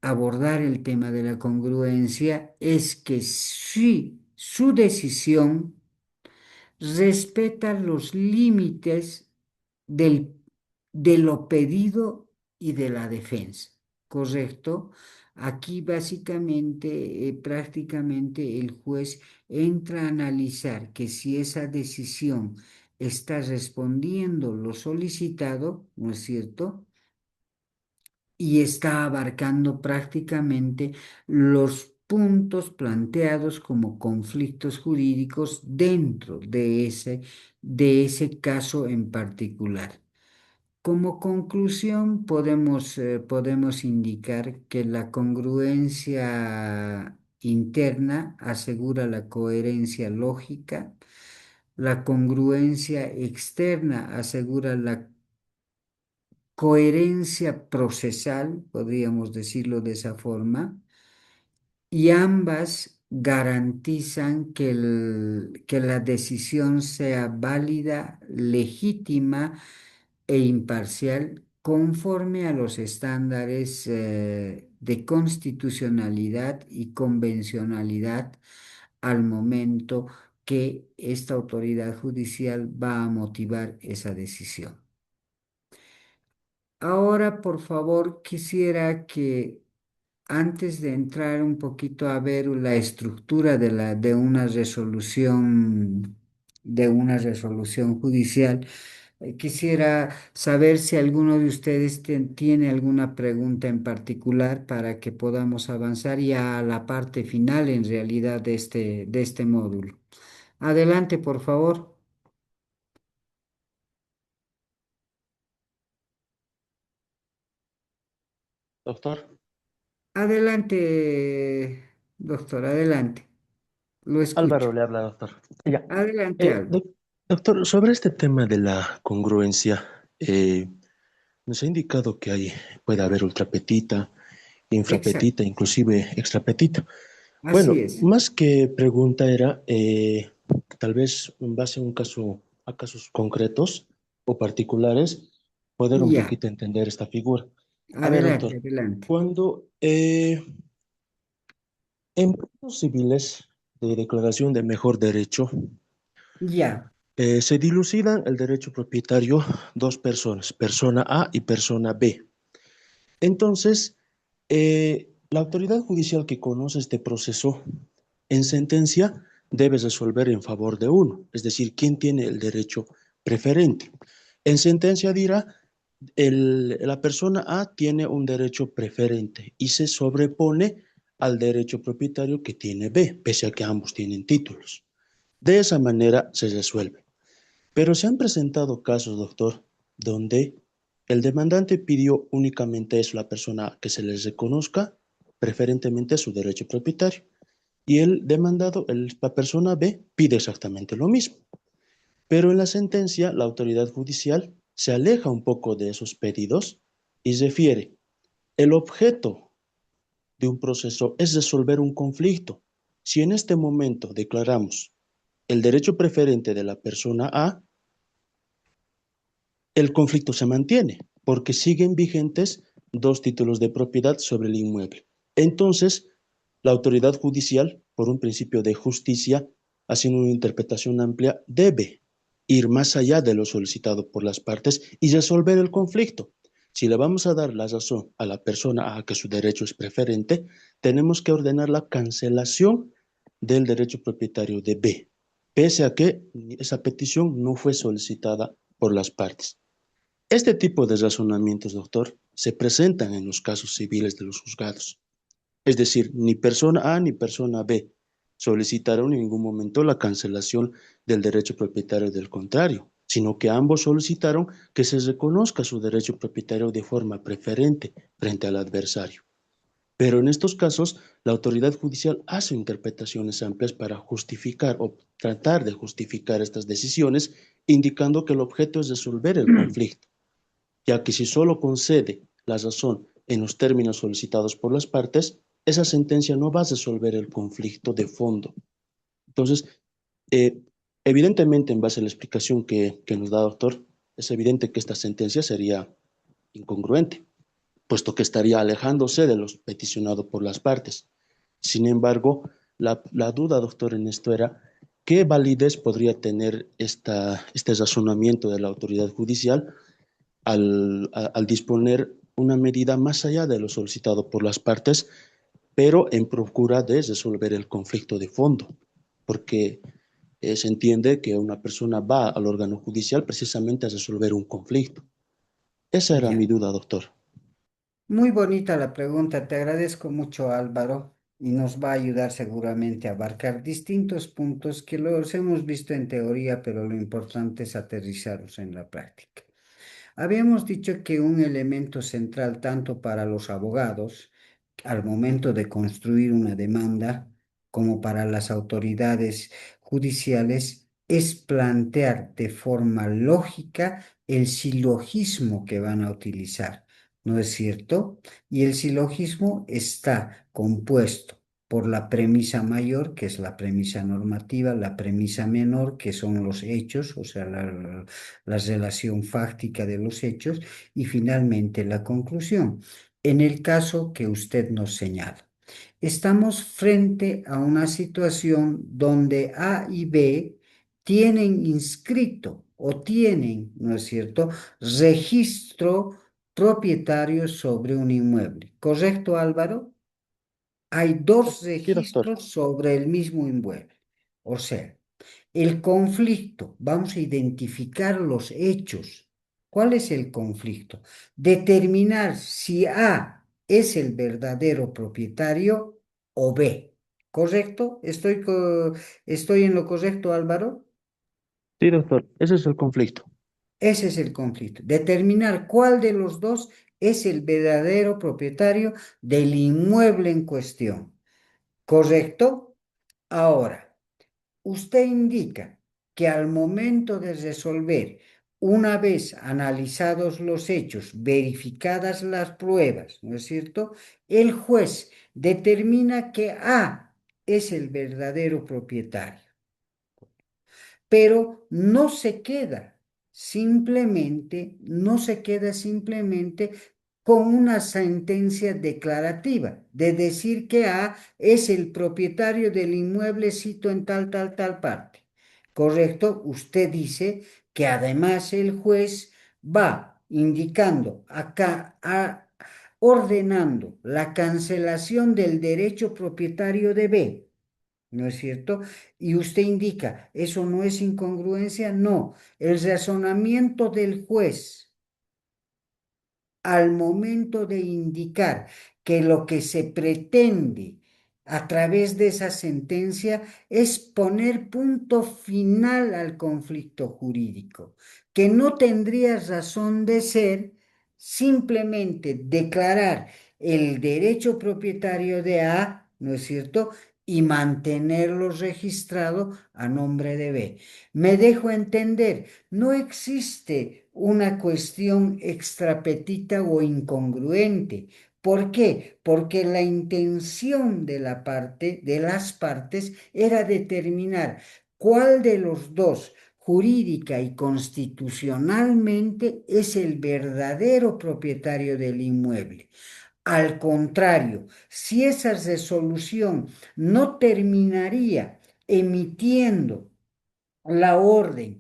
abordar el tema de la congruencia es que si su decisión respeta los límites del, de lo pedido y de la defensa, ¿correcto? Aquí básicamente, prácticamente el juez entra a analizar que si esa decisión está respondiendo lo solicitado, ¿no es cierto? Y está abarcando prácticamente los puntos planteados como conflictos jurídicos dentro de ese caso en particular. Como conclusión, podemos indicar que la congruencia interna asegura la coherencia lógica, la congruencia externa asegura la coherencia procesal, podríamos decirlo de esa forma, y ambas garantizan que la decisión sea válida, legítima e imparcial conforme a los estándares de constitucionalidad y convencionalidad al momento que esta autoridad judicial va a motivar esa decisión. Ahora, por favor, quisiera que antes de entrar un poquito a ver la estructura de una resolución judicial, quisiera saber si alguno de ustedes tiene alguna pregunta en particular para que podamos avanzar ya a la parte final en realidad de este módulo. Adelante, por favor. Doctor, Adelante, doctor, adelante. Lo escucho. Álvaro le habla, doctor. Ya. Adelante, Eh, Alba. doc- Doctor, sobre este tema de la congruencia, nos ha indicado que puede haber ultrapetita, Exacto. infrapetita, inclusive extrapetita. Así Bueno, es. más que pregunta era, tal vez en base a a casos concretos o particulares, poder un Ya. poquito entender esta figura. A ver, Adelante, doctor, adelante. cuando en procesos civiles de declaración de mejor derecho, Ya, se dilucidan el derecho propietario dos personas, persona A y persona B. Entonces, la autoridad judicial que conoce este proceso, en sentencia, debe resolver en favor de uno, es decir, quién tiene el derecho preferente. En sentencia dirá, la persona A tiene un derecho preferente y se sobrepone al derecho propietario que tiene B, pese a que ambos tienen títulos. De esa manera se resuelve. Pero se han presentado casos, doctor, donde el demandante pidió únicamente eso, la persona que se les reconozca preferentemente su derecho propietario. Y el demandado, la persona B, pide exactamente lo mismo. Pero en la sentencia, la autoridad judicial se aleja un poco de esos pedidos y refiere, el objeto de un proceso es resolver un conflicto. Si en este momento declaramos el derecho preferente de la persona A, el conflicto se mantiene porque siguen vigentes dos títulos de propiedad sobre el inmueble. Entonces, la autoridad judicial, por un principio de justicia, haciendo una interpretación amplia, debe ir más allá de lo solicitado por las partes y resolver el conflicto. Si le vamos a dar la razón a la persona a que su derecho es preferente, tenemos que ordenar la cancelación del derecho propietario de B, pese a que esa petición no fue solicitada por las partes. Este tipo de razonamientos, doctor, se presentan en los casos civiles de los juzgados. Es decir, ni persona A ni persona B solicitaron en ningún momento la cancelación del derecho propietario del contrario, sino que ambos solicitaron que se reconozca su derecho propietario de forma preferente frente al adversario. Pero en estos casos, la autoridad judicial hace interpretaciones amplias para justificar o tratar de justificar estas decisiones, indicando que el objeto es resolver el conflicto, ya que si solo concede la razón en los términos solicitados por las partes, esa sentencia no va a resolver el conflicto de fondo. Entonces, eh, evidentemente, en base a la explicación que nos da el doctor, es evidente que esta sentencia sería incongruente, puesto que estaría alejándose de lo peticionado por las partes. Sin embargo, la duda, doctor, en esto era, ¿qué validez podría tener este razonamiento de la autoridad judicial al disponer una medida más allá de lo solicitado por las partes, pero en procura de resolver el conflicto de fondo? Porque se entiende que una persona va al órgano judicial precisamente a resolver un conflicto. Esa era ya. mi duda, doctor. Muy bonita la pregunta. Te agradezco mucho, Álvaro, y nos va a ayudar seguramente a abarcar distintos puntos que los hemos visto en teoría, pero lo importante es aterrizarlos en la práctica. Habíamos dicho que un elemento central tanto para los abogados al momento de construir una demanda como para las autoridades judiciales es plantear de forma lógica el silogismo que van a utilizar, ¿no es cierto? Y el silogismo está compuesto por la premisa mayor, que es la premisa normativa, la premisa menor, que son los hechos, o sea, la relación fáctica de los hechos, y finalmente la conclusión. En el caso que usted nos señala, estamos frente a una situación donde A y B tienen inscrito o tienen, ¿no es cierto?, registro propietario sobre un inmueble. ¿Correcto, Álvaro? Hay dos Sí, doctor. registros sobre el mismo inmueble. O sea, el conflicto, vamos a identificar los hechos. ¿Cuál es el conflicto? Determinar si A es el verdadero propietario o B. ¿Correcto? ¿Estoy en lo correcto, Álvaro? Sí, doctor, ese es el conflicto. Ese es el conflicto. Determinar cuál de los dos es el verdadero propietario del inmueble en cuestión. ¿Correcto? Ahora, usted indica que al momento de resolver, una vez analizados los hechos, verificadas las pruebas, ¿no es cierto? El juez determina que A es el verdadero propietario, pero no se queda simplemente con una sentencia declarativa de decir que A es el propietario del inmueble, cito en tal, tal, tal parte. ¿Correcto? Usted dice que además el juez va indicando acá, ordenando la cancelación del derecho propietario de B. ¿No es cierto? Y usted indica, ¿eso no es incongruencia? No, el razonamiento del juez al momento de indicar que lo que se pretende a través de esa sentencia es poner punto final al conflicto jurídico, que no tendría razón de ser simplemente declarar el derecho propietario de A, ¿no es cierto? Y mantenerlo registrado a nombre de B. Me dejo entender, no existe una cuestión extrapetita o incongruente. ¿Por qué? Porque la intención de las partes, era determinar cuál de los dos, jurídica y constitucionalmente, es el verdadero propietario del inmueble. Al contrario, si esa resolución no terminaría emitiendo la orden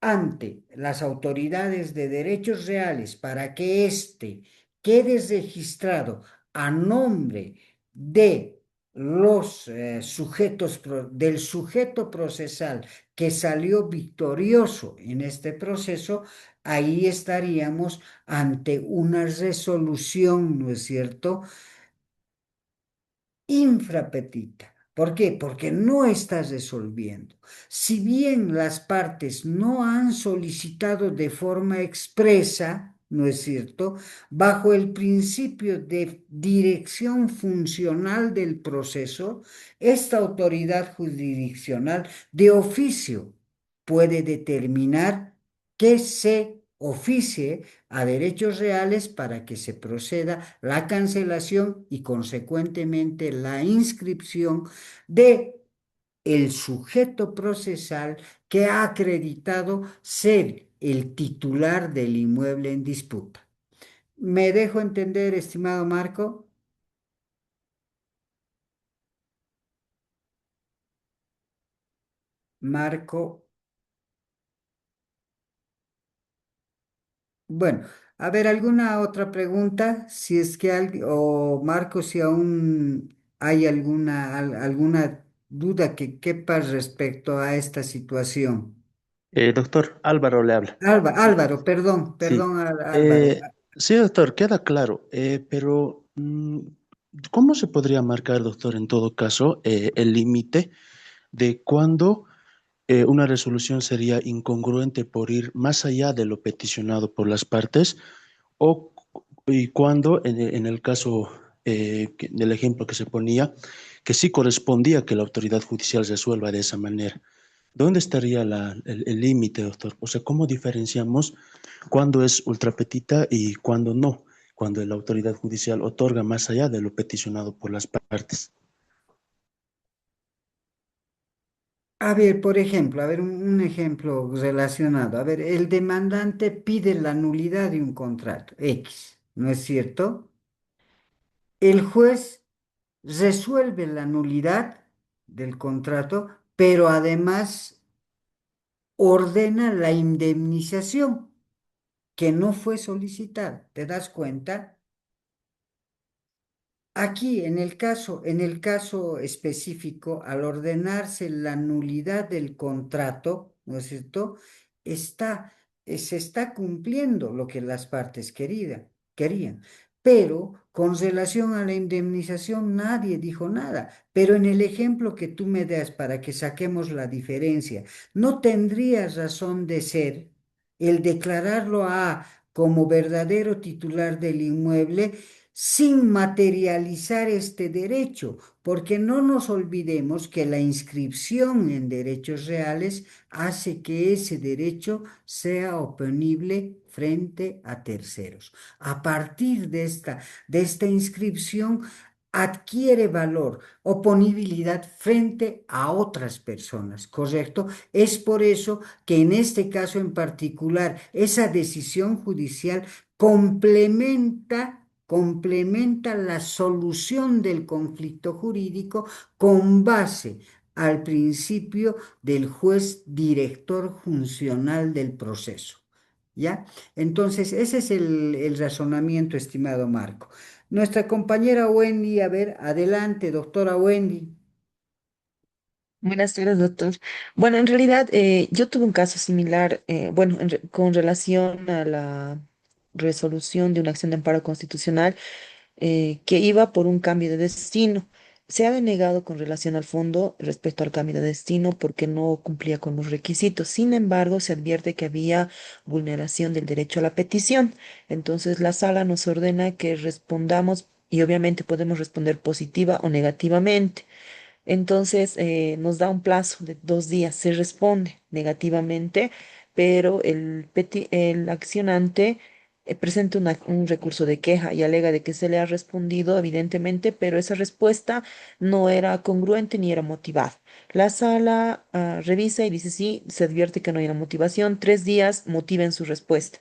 ante las autoridades de derechos reales para que éste quede registrado a nombre de los sujetos, del sujeto procesal que salió victorioso en este proceso, ahí estaríamos ante una resolución, ¿no es cierto?, infrapetita. ¿Por qué? Porque no está resolviendo. Si bien las partes no han solicitado de forma expresa, ¿no es cierto?, bajo el principio de dirección funcional del proceso, esta autoridad jurisdiccional de oficio puede determinar que se oficie a derechos reales para que se proceda la cancelación y consecuentemente la inscripción de el sujeto procesal que ha acreditado ser el titular del inmueble en disputa. ¿Me dejo entender, estimado Marco? Marco. Bueno, a ver, ¿alguna otra pregunta? Si es que alguien, o Marco, si aún hay alguna duda que quepa respecto a esta situación. Doctor, Álvaro le habla. Álvaro, perdón, Sí, perdón, Álvaro. sí, doctor, queda claro, pero ¿cómo se podría marcar, doctor, en todo caso, el límite de cuándo una resolución sería incongruente por ir más allá de lo peticionado por las partes o y cuándo, en el caso del ejemplo que se ponía, que sí correspondía que la autoridad judicial resuelva de esa manera? ¿Dónde estaría el límite, doctor? O sea, ¿cómo diferenciamos cuándo es ultrapetita y cuándo no? Cuando la autoridad judicial otorga más allá de lo peticionado por las partes. A ver, por ejemplo, a ver, un ejemplo relacionado. A ver, el demandante pide la nulidad de un contrato X, ¿no es cierto? El juez resuelve la nulidad del contrato, pero además ordena la indemnización que no fue solicitada. ¿Te das cuenta? Aquí, en el caso específico, al ordenarse la nulidad del contrato, ¿no es cierto?, está, se está cumpliendo lo que las partes querían. Pero con relación a la indemnización nadie dijo nada. Pero en el ejemplo que tú me das para que saquemos la diferencia, no tendría razón de ser el declararlo a como verdadero titular del inmueble sin materializar este derecho, porque no nos olvidemos que la inscripción en derechos reales hace que ese derecho sea oponible frente a terceros. A partir de esta inscripción, adquiere valor, oponibilidad frente a otras personas, ¿correcto? Es por eso que en este caso en particular, esa decisión judicial complementa la solución del conflicto jurídico con base al principio del juez director funcional del proceso. ¿Ya? Entonces, ese es el razonamiento, estimado Marco. Nuestra compañera Wendy, a ver, adelante, doctora Wendy. Buenas tardes, doctor. Bueno, en realidad yo tuve un caso similar, bueno, con relación a la resolución de una acción de amparo constitucional que iba por un cambio de destino. Se ha denegado con relación al fondo respecto al cambio de destino porque no cumplía con los requisitos. Sin embargo, se advierte que había vulneración del derecho a la petición. Entonces, la sala nos ordena que respondamos y obviamente podemos responder positiva o negativamente. Entonces nos da un plazo de 2 días. Se responde negativamente, pero el accionante presenta un recurso de queja y alega de que se le ha respondido evidentemente, pero esa respuesta no era congruente ni era motivada. La sala revisa y dice sí, se advierte que no hay una motivación. 3 días motiven su respuesta.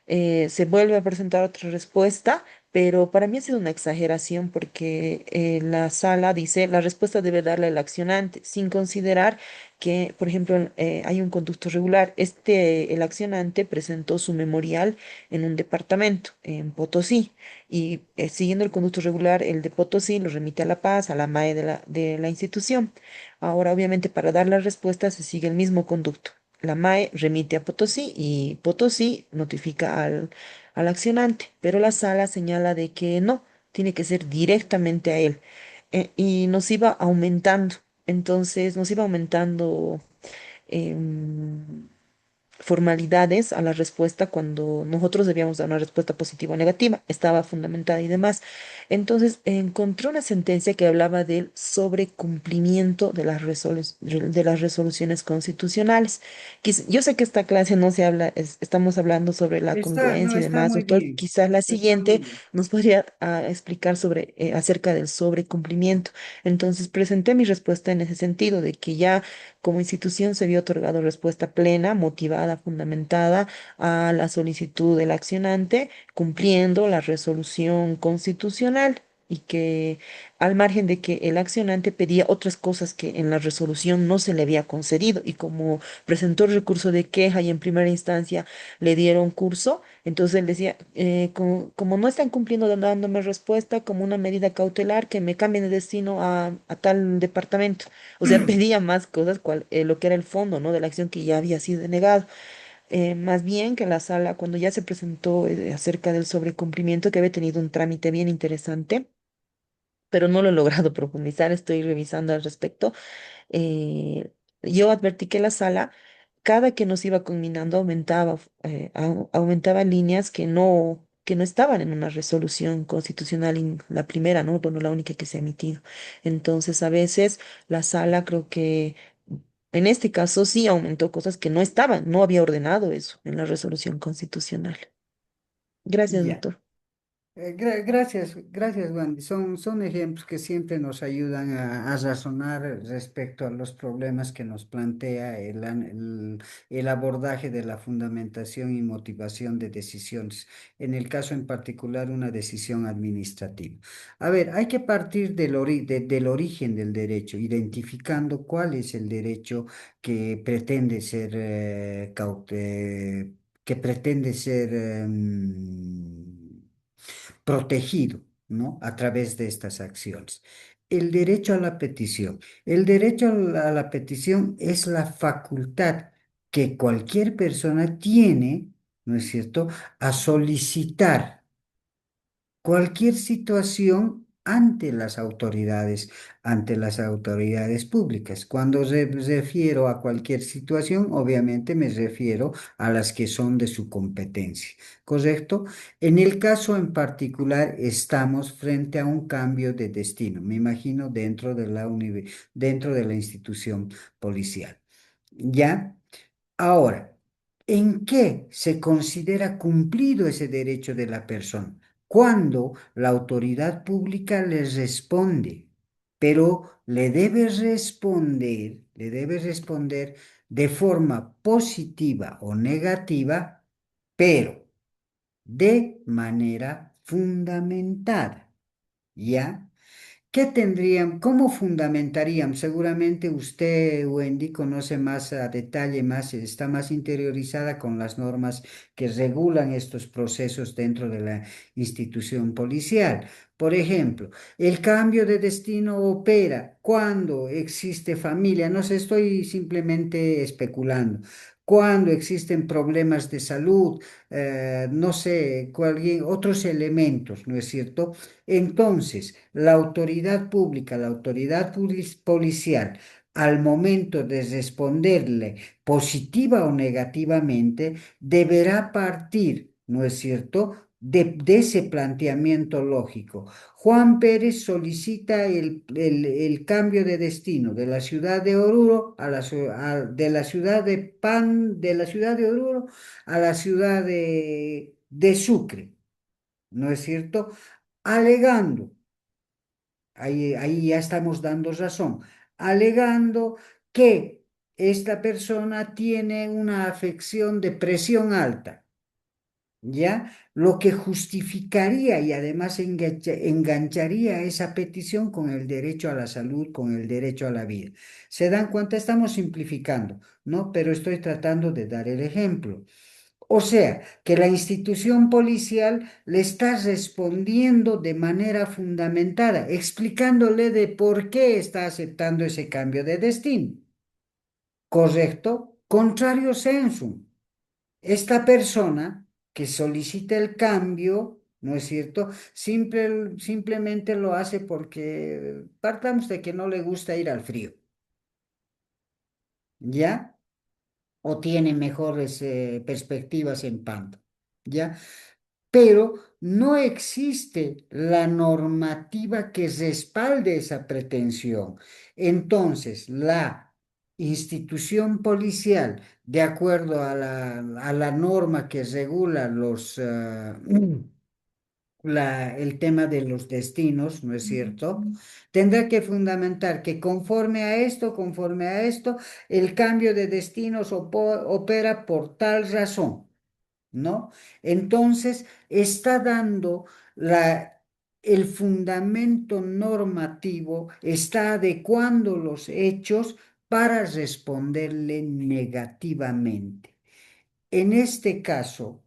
Se vuelve a presentar otra respuesta, pero para mí ha sido una exageración porque la sala dice la respuesta debe darle el accionante, sin considerar que, por ejemplo, hay un conducto regular. El accionante presentó su memorial en un departamento, en Potosí, y siguiendo el conducto regular, el de Potosí lo remite a La Paz, a la MAE de la institución. Ahora, obviamente, para dar la respuesta se sigue el mismo conducto. La MAE remite a Potosí y Potosí notifica al accionante, pero la sala señala de que no, tiene que ser directamente a él. Y nos iba aumentando, entonces nos iba aumentando em, formalidades a la respuesta cuando nosotros debíamos dar una respuesta positiva o negativa, estaba fundamentada y demás. Entonces encontré una sentencia que hablaba del sobrecumplimiento de de las resoluciones constitucionales. Yo sé que esta clase no se habla, estamos hablando sobre la No, congruencia y está demás, muy doctor. bien, Quizás la está muy siguiente bien. nos podría explicar acerca del sobrecumplimiento. Entonces presenté mi respuesta en ese sentido, de que ya como institución se había otorgado respuesta plena, motivada, fundamentada a la solicitud del accionante, cumpliendo la resolución constitucional y que al margen de que el accionante pedía otras cosas que en la resolución no se le había concedido y como presentó el recurso de queja y en primera instancia le dieron curso, entonces él decía, como no están cumpliendo dándome respuesta como una medida cautelar, que me cambien de destino a tal departamento. O sea, pedía más cosas, lo que era el fondo, ¿no? De la acción que ya había sido denegado. Más bien que la sala, cuando ya se presentó acerca del sobrecumplimiento, que había tenido un trámite bien interesante, pero no lo he logrado profundizar, estoy revisando al respecto. Yo advertí que la sala, cada que nos iba culminando, aumentaba líneas que no estaban en una resolución constitucional, la primera, ¿no? Bueno, la única que se ha emitido. Entonces, a veces la sala creo que en este caso sí aumentó cosas que no estaban, no había ordenado eso en la resolución constitucional. Gracias, Ya. doctor. Gracias, gracias, Wendy. Son ejemplos que siempre nos ayudan a razonar respecto a los problemas que nos plantea el abordaje de la fundamentación y motivación de decisiones. En el caso en particular, una decisión administrativa. A ver, hay que partir del origen del derecho, identificando cuál es el derecho que pretende ser, que pretende ser protegido, ¿no? A través de estas acciones. El derecho a la petición. El derecho a la petición es la facultad que cualquier persona tiene, ¿no es cierto?, a solicitar cualquier situación ante las autoridades públicas. Cuando refiero a cualquier situación, obviamente me refiero a las que son de su competencia, ¿correcto? En el caso en particular, estamos frente a un cambio de destino, me imagino dentro de la institución policial. ¿Ya? Ahora, ¿en qué se considera cumplido ese derecho de la persona? Cuando la autoridad pública les responde, pero le debe responder de forma positiva o negativa, pero de manera fundamentada, ¿ya? ¿Qué tendrían, cómo fundamentarían? Seguramente usted, Wendy, conoce más a detalle, más, está más interiorizada con las normas que regulan estos procesos dentro de la institución policial. Por ejemplo, el cambio de destino opera cuando existe familia, no sé, estoy simplemente especulando. Cuando existen problemas de salud, no sé, otros elementos, ¿no es cierto? Entonces, la autoridad pública, la autoridad policial, al momento de responderle positiva o negativamente, deberá partir, ¿no es cierto?, de ese planteamiento lógico. Juan Pérez solicita el cambio de destino de la ciudad de Oruro de la ciudad de la ciudad de Oruro a la ciudad de Sucre, ¿no es cierto? Alegando, ahí ya estamos dando razón, alegando que esta persona tiene una afección de presión alta, ¿ya? Lo que justificaría y además engancharía esa petición con el derecho a la salud, con el derecho a la vida. ¿Se dan cuenta? Estamos simplificando, ¿no? Pero estoy tratando de dar el ejemplo. O sea, que la institución policial le está respondiendo de manera fundamentada, explicándole de por qué está aceptando ese cambio de destino. ¿Correcto? Contrario sensum. Esta persona que solicita el cambio, ¿no es cierto? Simplemente lo hace porque partamos de que no le gusta ir al frío, ¿ya? O tiene mejores perspectivas en Pampa, ¿ya? Pero no existe la normativa que respalde esa pretensión. Entonces, la institución policial, de acuerdo a la norma que regula el tema de los destinos, ¿no es cierto? Tendrá que fundamentar que conforme a esto, el cambio de destinos opera por tal razón. ¿No? Entonces, está dando el fundamento normativo, está adecuando los hechos para responderle negativamente. En este caso,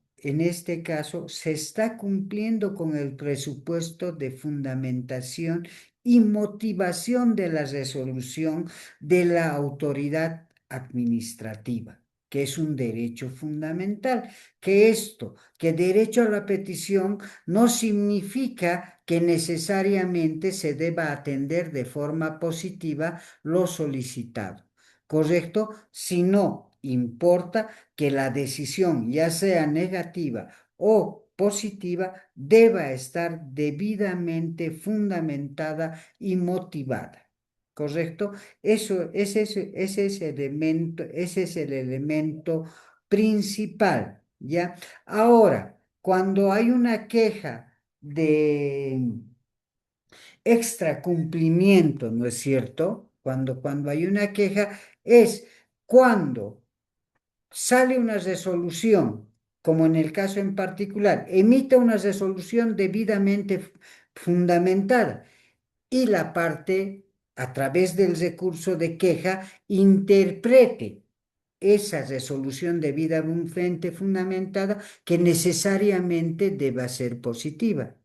se está cumpliendo con el presupuesto de fundamentación y motivación de la resolución de la autoridad administrativa, que es un derecho fundamental. Que derecho a la petición no significa que necesariamente se deba atender de forma positiva lo solicitado, ¿correcto? Si no importa que la decisión, ya sea negativa o positiva, deba estar debidamente fundamentada y motivada. ¿Correcto? Ese es el elemento principal, ¿ya? Ahora, cuando hay una queja de extra cumplimiento, ¿no es cierto? Cuando hay una queja es cuando sale una resolución, como en el caso en particular, emite una resolución debidamente fundamentada y la parte, a través del recurso de queja, interprete esa resolución debidamente fundamentada que necesariamente deba ser positiva.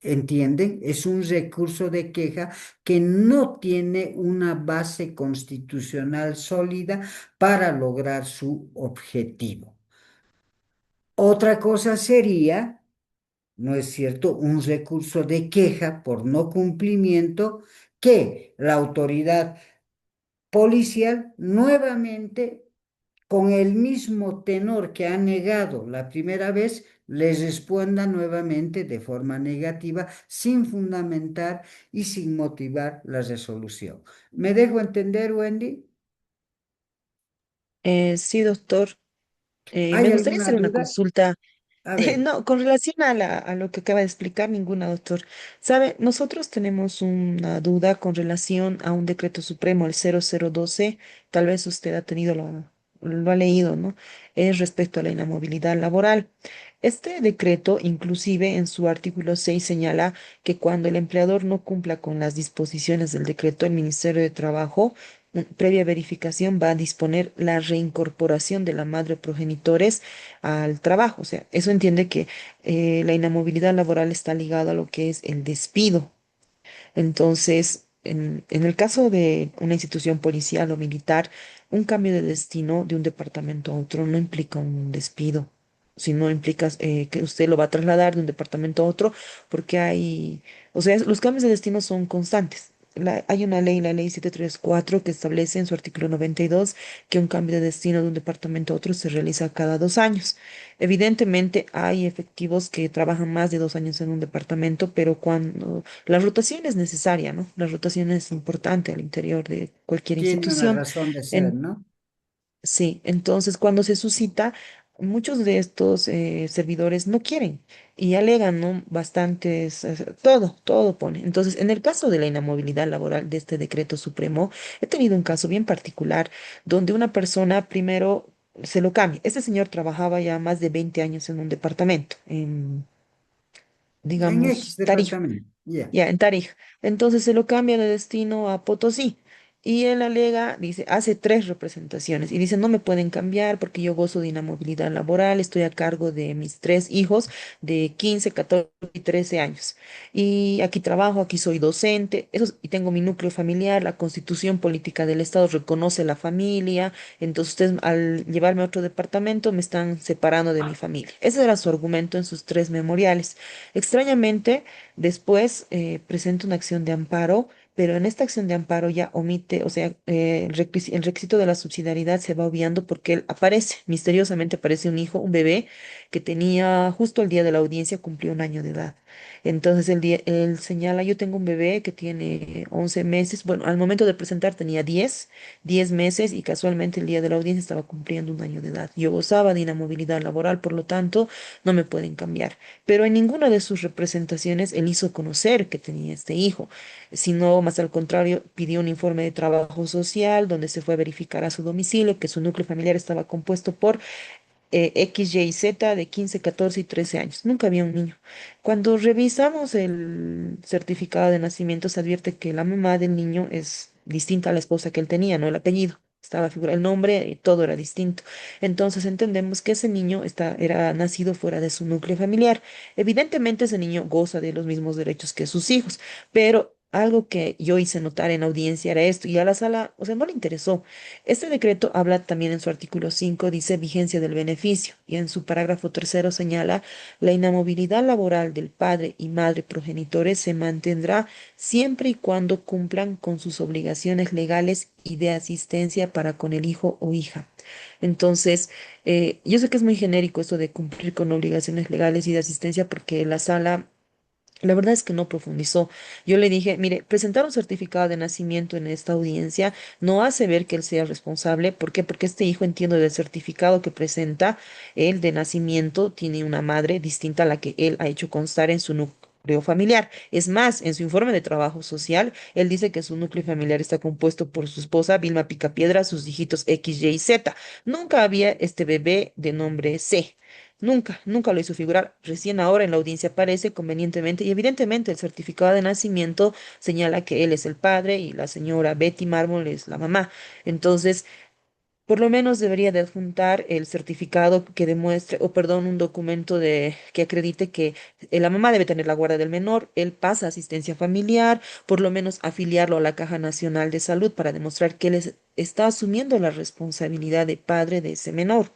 ¿Entienden? Es un recurso de queja que no tiene una base constitucional sólida para lograr su objetivo. Otra cosa sería ¿no es cierto?, un recurso de queja por no cumplimiento que la autoridad policial nuevamente, con el mismo tenor que ha negado la primera vez, les responda nuevamente de forma negativa, sin fundamentar y sin motivar la resolución. ¿Me dejo entender, Wendy? Sí, doctor. Me ¿Hay gustaría alguna hacer una duda? consulta. A ver, No, con relación a lo que acaba de explicar, ninguna, doctor. Sabe, nosotros tenemos una duda con relación a un decreto supremo, el 0012. Tal vez usted ha tenido lo ha leído, ¿no? Es respecto a la inamovilidad laboral. Este decreto, inclusive en su artículo 6 señala que cuando el empleador no cumpla con las disposiciones del decreto, el Ministerio de Trabajo, previa verificación, va a disponer la reincorporación de la madre progenitores al trabajo. O sea, eso entiende que la inamovilidad laboral está ligada a lo que es el despido. Entonces, en el caso de una institución policial o militar, un cambio de destino de un departamento a otro no implica un despido, sino implica que usted lo va a trasladar de un departamento a otro porque hay, o sea, los cambios de destino son constantes. Hay una ley, la ley 734, que establece en su artículo 92 que un cambio de destino de un departamento a otro se realiza cada 2 años. Evidentemente hay efectivos que trabajan más de 2 años en un departamento, pero cuando la rotación es necesaria, ¿no? La rotación es importante al interior de cualquier tiene una institución. razón de ser, En, ¿no? sí, entonces cuando se suscita, muchos de estos servidores no quieren y alegan, ¿no? Bastantes, todo pone. Entonces, en el caso de la inamovilidad laboral de este decreto supremo, he tenido un caso bien particular donde una persona primero se lo cambia. Este señor trabajaba ya más de 20 años en un departamento, en, En X digamos, Tarija. departamento, ya. Ya, en Tarija. Entonces se lo cambia de destino a Potosí. Y él alega, dice, hace 3 representaciones y dice, no me pueden cambiar porque yo gozo de inamovilidad laboral, estoy a cargo de mis 3 hijos de 15, 14 y 13 años. Y aquí trabajo, aquí soy docente, eso, y tengo mi núcleo familiar, la constitución política del Estado reconoce la familia, entonces ustedes al llevarme a otro departamento me están separando de mi familia. Ese era su argumento en sus 3 memoriales. Extrañamente, después presenta una acción de amparo, pero en esta acción de amparo ya omite, o sea, el requisito de la subsidiariedad se va obviando porque él aparece, misteriosamente aparece un hijo, un bebé, que tenía justo el día de la audiencia, cumplió 1 año de edad. Entonces él señala, yo tengo un bebé que tiene 11 meses, bueno, al momento de presentar tenía 10 meses y casualmente el día de la audiencia estaba cumpliendo 1 año de edad. Yo gozaba de inamovilidad laboral, por lo tanto, no me pueden cambiar, pero en ninguna de sus representaciones él hizo conocer que tenía este hijo, sino más al contrario, pidió un informe de trabajo social donde se fue a verificar a su domicilio que su núcleo familiar estaba compuesto por X, Y y Z de 15, 14 y 13 años. Nunca había un niño. Cuando revisamos el certificado de nacimiento, se advierte que la mamá del niño es distinta a la esposa que él tenía, no el apellido. Estaba figura el nombre y todo era distinto. Entonces entendemos que ese niño era nacido fuera de su núcleo familiar. Evidentemente ese niño goza de los mismos derechos que sus hijos, pero algo que yo hice notar en audiencia era esto, y a la sala, o sea, no le interesó. Este decreto habla también en su artículo 5, dice vigencia del beneficio, y en su parágrafo tercero señala la inamovilidad laboral del padre y madre progenitores se mantendrá siempre y cuando cumplan con sus obligaciones legales y de asistencia para con el hijo o hija. Entonces, yo sé que es muy genérico esto de cumplir con obligaciones legales y de asistencia porque la sala, la verdad es que no profundizó. Yo le dije, mire, presentar un certificado de nacimiento en esta audiencia no hace ver que él sea responsable. ¿Por qué? Porque este hijo, entiendo del certificado que presenta, él de nacimiento tiene una madre distinta a la que él ha hecho constar en su núcleo familiar. Es más, en su informe de trabajo social, él dice que su núcleo familiar está compuesto por su esposa, Vilma Picapiedra, sus hijitos X, Y y Z. Nunca había este bebé de nombre C. Nunca, nunca lo hizo figurar. Recién ahora en la audiencia aparece convenientemente y evidentemente el certificado de nacimiento señala que él es el padre y la señora Betty Mármol es la mamá. Entonces, por lo menos debería de adjuntar el certificado que demuestre, o perdón, un documento que acredite que la mamá debe tener la guardia del menor, él pasa asistencia familiar, por lo menos afiliarlo a la Caja Nacional de Salud para demostrar que está asumiendo la responsabilidad de padre de ese menor.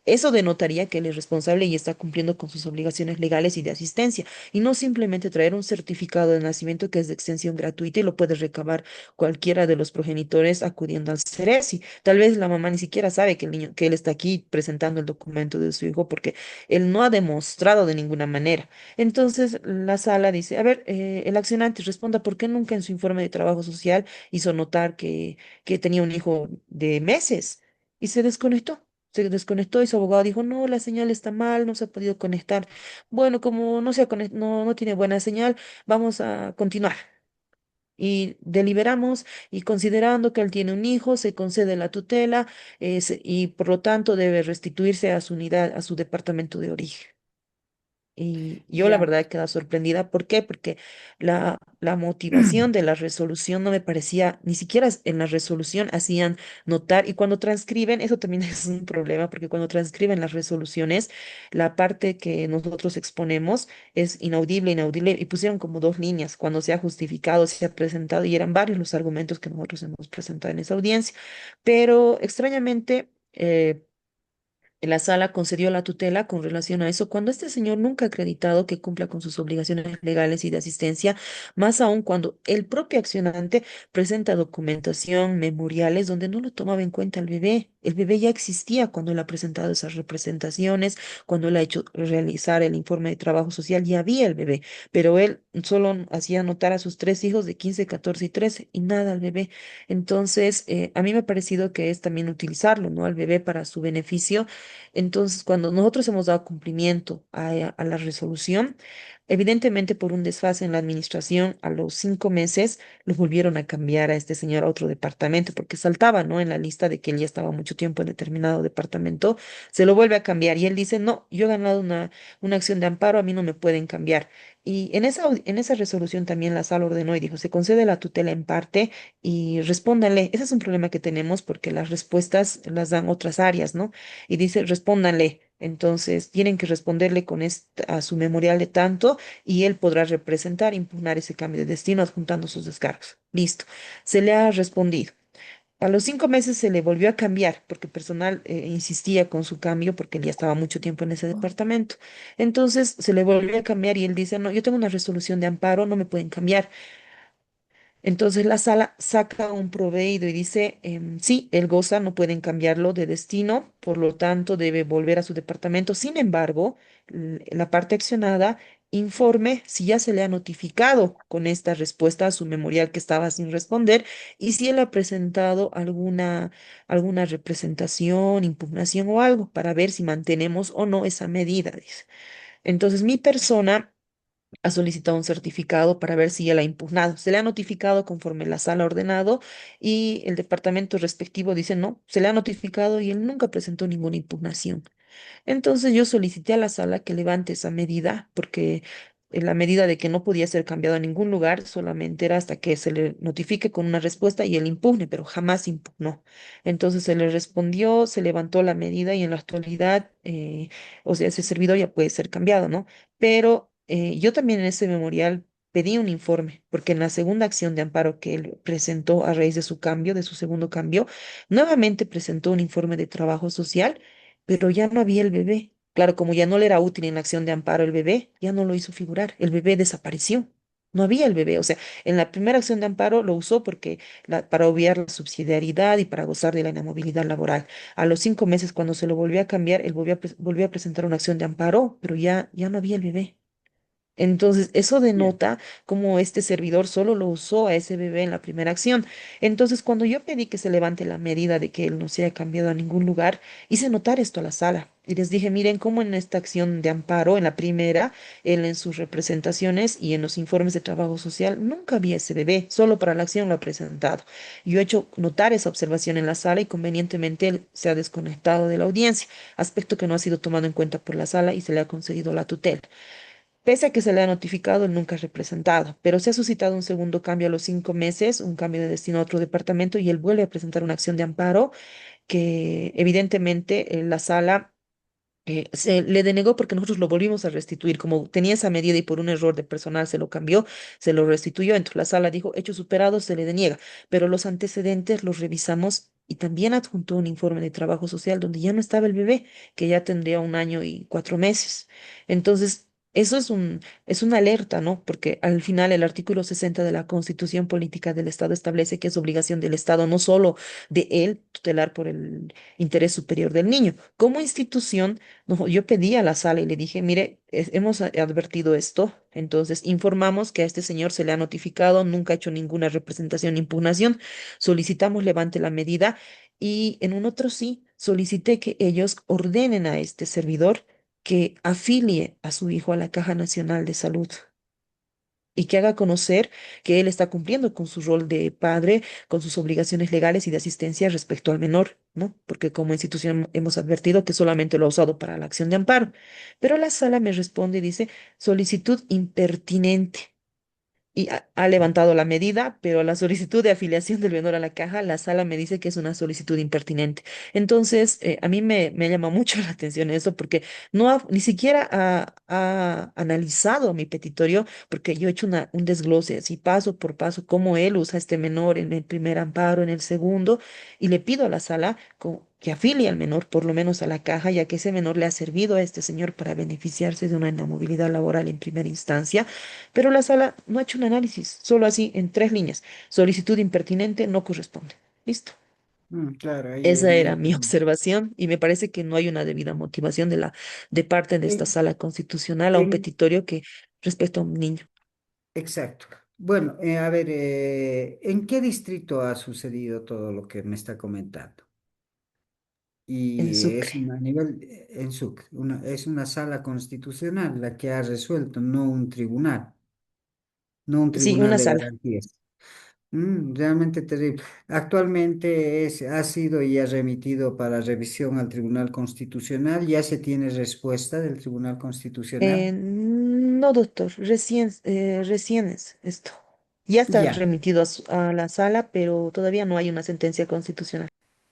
Eso denotaría que él es responsable y está cumpliendo con sus obligaciones legales y de asistencia, y no simplemente traer un certificado de nacimiento que es de extensión gratuita y lo puede recabar cualquiera de los progenitores acudiendo al CERESI. Tal vez la mamá ni siquiera sabe que el niño, que él está aquí presentando el documento de su hijo porque él no ha demostrado de ninguna manera. Entonces la sala dice, a ver, el accionante responda por qué nunca en su informe de trabajo social hizo notar que tenía un hijo de meses y se desconectó. Se desconectó y su abogado dijo, no, la señal está mal, no se ha podido conectar. Bueno, como no tiene buena señal, vamos a continuar. Y deliberamos y considerando que él tiene un hijo, se concede la tutela y por lo tanto debe restituirse a su unidad, a su departamento de origen. Y yo la Ya. verdad he quedado sorprendida. ¿Por qué? Porque la motivación de la resolución no me parecía, ni siquiera en la resolución hacían notar, y cuando transcriben, eso también es un problema, porque cuando transcriben las resoluciones, la parte que nosotros exponemos es inaudible, inaudible, y pusieron como dos líneas, cuando se ha justificado, se ha presentado, y eran varios los argumentos que nosotros hemos presentado en esa audiencia. Pero extrañamente... la sala concedió la tutela con relación a eso cuando este señor nunca ha acreditado que cumpla con sus obligaciones legales y de asistencia, más aún cuando el propio accionante presenta documentación, memoriales donde no lo tomaba en cuenta el bebé. El bebé ya existía cuando él ha presentado esas representaciones, cuando él ha hecho realizar el informe de trabajo social, ya había el bebé, pero él solo hacía anotar a sus tres hijos de 15, 14 y 13 y nada al bebé. Entonces, a mí me ha parecido que es también utilizarlo, ¿no? Al bebé para su beneficio. Entonces, cuando nosotros hemos dado cumplimiento a la resolución, evidentemente por un desfase en la administración, a los 5 meses lo volvieron a cambiar a este señor a otro departamento, porque saltaba, ¿no? En la lista de que él ya estaba mucho tiempo en determinado departamento, se lo vuelve a cambiar y él dice, no, yo he ganado una acción de amparo, a mí no me pueden cambiar. Y en esa resolución también la sala ordenó y dijo, se concede la tutela en parte y respóndanle. Ese es un problema que tenemos porque las respuestas las dan otras áreas, ¿no? Y dice, respóndanle. Entonces, tienen que responderle con a su memorial de tanto y él podrá representar, impugnar ese cambio de destino adjuntando sus descargos. Listo. Se le ha respondido. A los 5 meses se le volvió a cambiar porque el personal insistía con su cambio porque él ya estaba mucho tiempo en ese departamento. Entonces se le volvió a cambiar y él dice, no, yo tengo una resolución de amparo, no me pueden cambiar. Entonces la sala saca un proveído y dice, sí, él goza, no pueden cambiarlo de destino, por lo tanto debe volver a su departamento. Sin embargo, la parte accionada informe si ya se le ha notificado con esta respuesta a su memorial que estaba sin responder y si él ha presentado alguna representación, impugnación o algo para ver si mantenemos o no esa medida, dice. Entonces mi persona ha solicitado un certificado para ver si él ha impugnado. Se le ha notificado conforme la sala ha ordenado y el departamento respectivo dice no, se le ha notificado y él nunca presentó ninguna impugnación. Entonces yo solicité a la sala que levante esa medida, porque la medida de que no podía ser cambiado a ningún lugar solamente era hasta que se le notifique con una respuesta y él impugne, pero jamás impugnó. Entonces se le respondió, se levantó la medida y en la actualidad, o sea, ese servidor ya puede ser cambiado, ¿no? Pero yo también en ese memorial pedí un informe, porque en la segunda acción de amparo que él presentó a raíz de su cambio, de su segundo cambio, nuevamente presentó un informe de trabajo social pero ya no había el bebé. Claro, como ya no le era útil en la acción de amparo el bebé, ya no lo hizo figurar. El bebé desapareció. No había el bebé. O sea, en la primera acción de amparo lo usó porque para obviar la subsidiariedad y para gozar de la inamovilidad laboral. A los 5 meses, cuando se lo volvió a cambiar, él volvió a presentar una acción de amparo, pero ya no había el bebé. Entonces, eso Ya. denota cómo este servidor solo lo usó a ese bebé en la primera acción. Entonces, cuando yo pedí que se levante la medida de que él no se haya cambiado a ningún lugar, hice notar esto a la sala. Y les dije, miren cómo en esta acción de amparo, en la primera, él en sus representaciones y en los informes de trabajo social, nunca había ese bebé, solo para la acción lo ha presentado. Yo he hecho notar esa observación en la sala y convenientemente él se ha desconectado de la audiencia, aspecto que no ha sido tomado en cuenta por la sala y se le ha concedido la tutela. Pese a que se le ha notificado, él nunca es representado, pero se ha suscitado un segundo cambio a los 5 meses, un cambio de destino a otro departamento y él vuelve a presentar una acción de amparo que evidentemente la sala se le denegó porque nosotros lo volvimos a restituir. Como tenía esa medida y por un error de personal se lo cambió, se lo restituyó. Entonces la sala dijo, hecho superado, se le deniega, pero los antecedentes los revisamos y también adjuntó un informe de trabajo social donde ya no estaba el bebé, que ya tendría 1 año y 4 meses. Entonces, eso es una alerta, ¿no? Porque al final el artículo 60 de la Constitución Política del Estado establece que es obligación del Estado, no solo de él, tutelar por el interés superior del niño. Como institución, no, yo pedí a la sala y le dije, mire, hemos advertido esto, entonces informamos que a este señor se le ha notificado, nunca ha hecho ninguna representación ni impugnación, solicitamos levante la medida y en un otro sí, solicité que ellos ordenen a este servidor que afilie a su hijo a la Caja Nacional de Salud y que haga conocer que él está cumpliendo con su rol de padre, con sus obligaciones legales y de asistencia respecto al menor, ¿no? Porque como institución hemos advertido que solamente lo ha usado para la acción de amparo. Pero la sala me responde y dice solicitud impertinente y ha levantado la medida, pero la solicitud de afiliación del menor a la caja, la sala me dice que es una solicitud impertinente. Entonces, a mí me llama mucho la atención eso porque no ni siquiera ha analizado mi petitorio, porque yo he hecho un desglose así paso por paso, cómo él usa a este menor en el primer amparo, en el segundo, y le pido a la sala que afilie al menor por lo menos a la caja, ya que ese menor le ha servido a este señor para beneficiarse de una inamovilidad laboral en primera instancia, pero la sala no ha hecho un análisis, solo así en 3 líneas. Solicitud impertinente no corresponde. Listo. Claro, ahí Esa era mi evidentemente. observación y me parece que no hay una debida motivación de parte de esta En, sala constitucional a un en- petitorio que respecto a un niño exacto. Bueno, a ver, ¿en qué distrito ha sucedido todo lo que me está comentando? en Y es Sucre. a nivel en Sucre, es una sala constitucional la que ha resuelto, no un tribunal, no un Sí, tribunal una de sala. garantías. Realmente terrible. Actualmente ha sido y ha remitido para revisión al Tribunal Constitucional. ¿Ya se tiene respuesta del Tribunal Constitucional? No, doctor, recién es esto. Ya está Ya. remitido a la sala, pero todavía no hay una sentencia constitucional.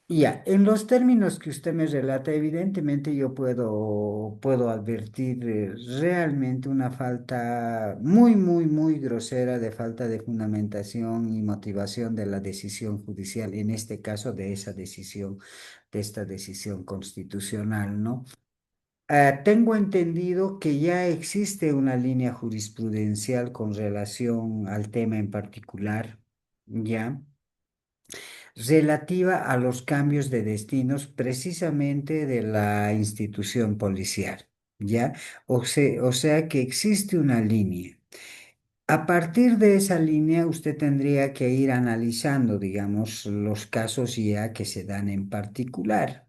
Ya, en los términos que usted me relata, evidentemente yo puedo advertir realmente una falta muy, muy, muy grosera de falta de fundamentación y motivación de la decisión judicial, en este caso de esa decisión, de esta decisión constitucional, ¿no? Tengo entendido que ya existe una línea jurisprudencial con relación al tema en particular, ¿ya? Relativa a los cambios de destinos precisamente de la institución policial, ¿ya? O sea que existe una línea. A partir de esa línea, usted tendría que ir analizando, digamos, los casos ya que se dan en particular.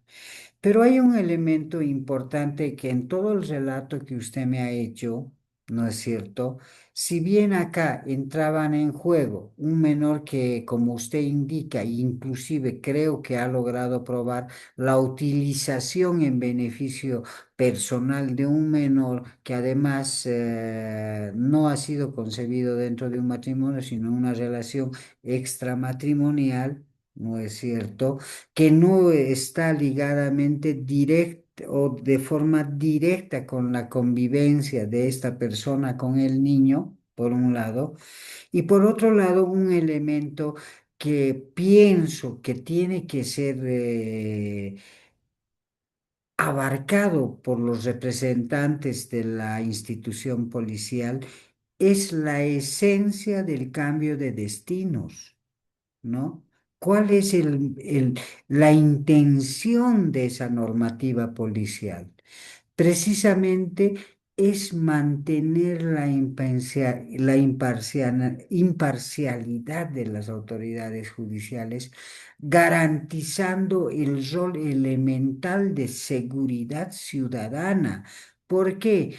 Pero hay un elemento importante que en todo el relato que usted me ha hecho, ¿no es cierto? Si bien acá entraban en juego un menor que, como usted indica, inclusive creo que ha logrado probar la utilización en beneficio personal de un menor que además no ha sido concebido dentro de un matrimonio, sino una relación extramatrimonial, ¿no es cierto? Que no está ligadamente directa o de forma directa con la convivencia de esta persona con el niño, por un lado, y por otro lado, un elemento que pienso que tiene que ser abarcado por los representantes de la institución policial es la esencia del cambio de destinos, ¿no? ¿Cuál es la intención de esa normativa policial? Precisamente es mantener la imparcialidad de las autoridades judiciales, garantizando el rol elemental de seguridad ciudadana. ¿Por qué?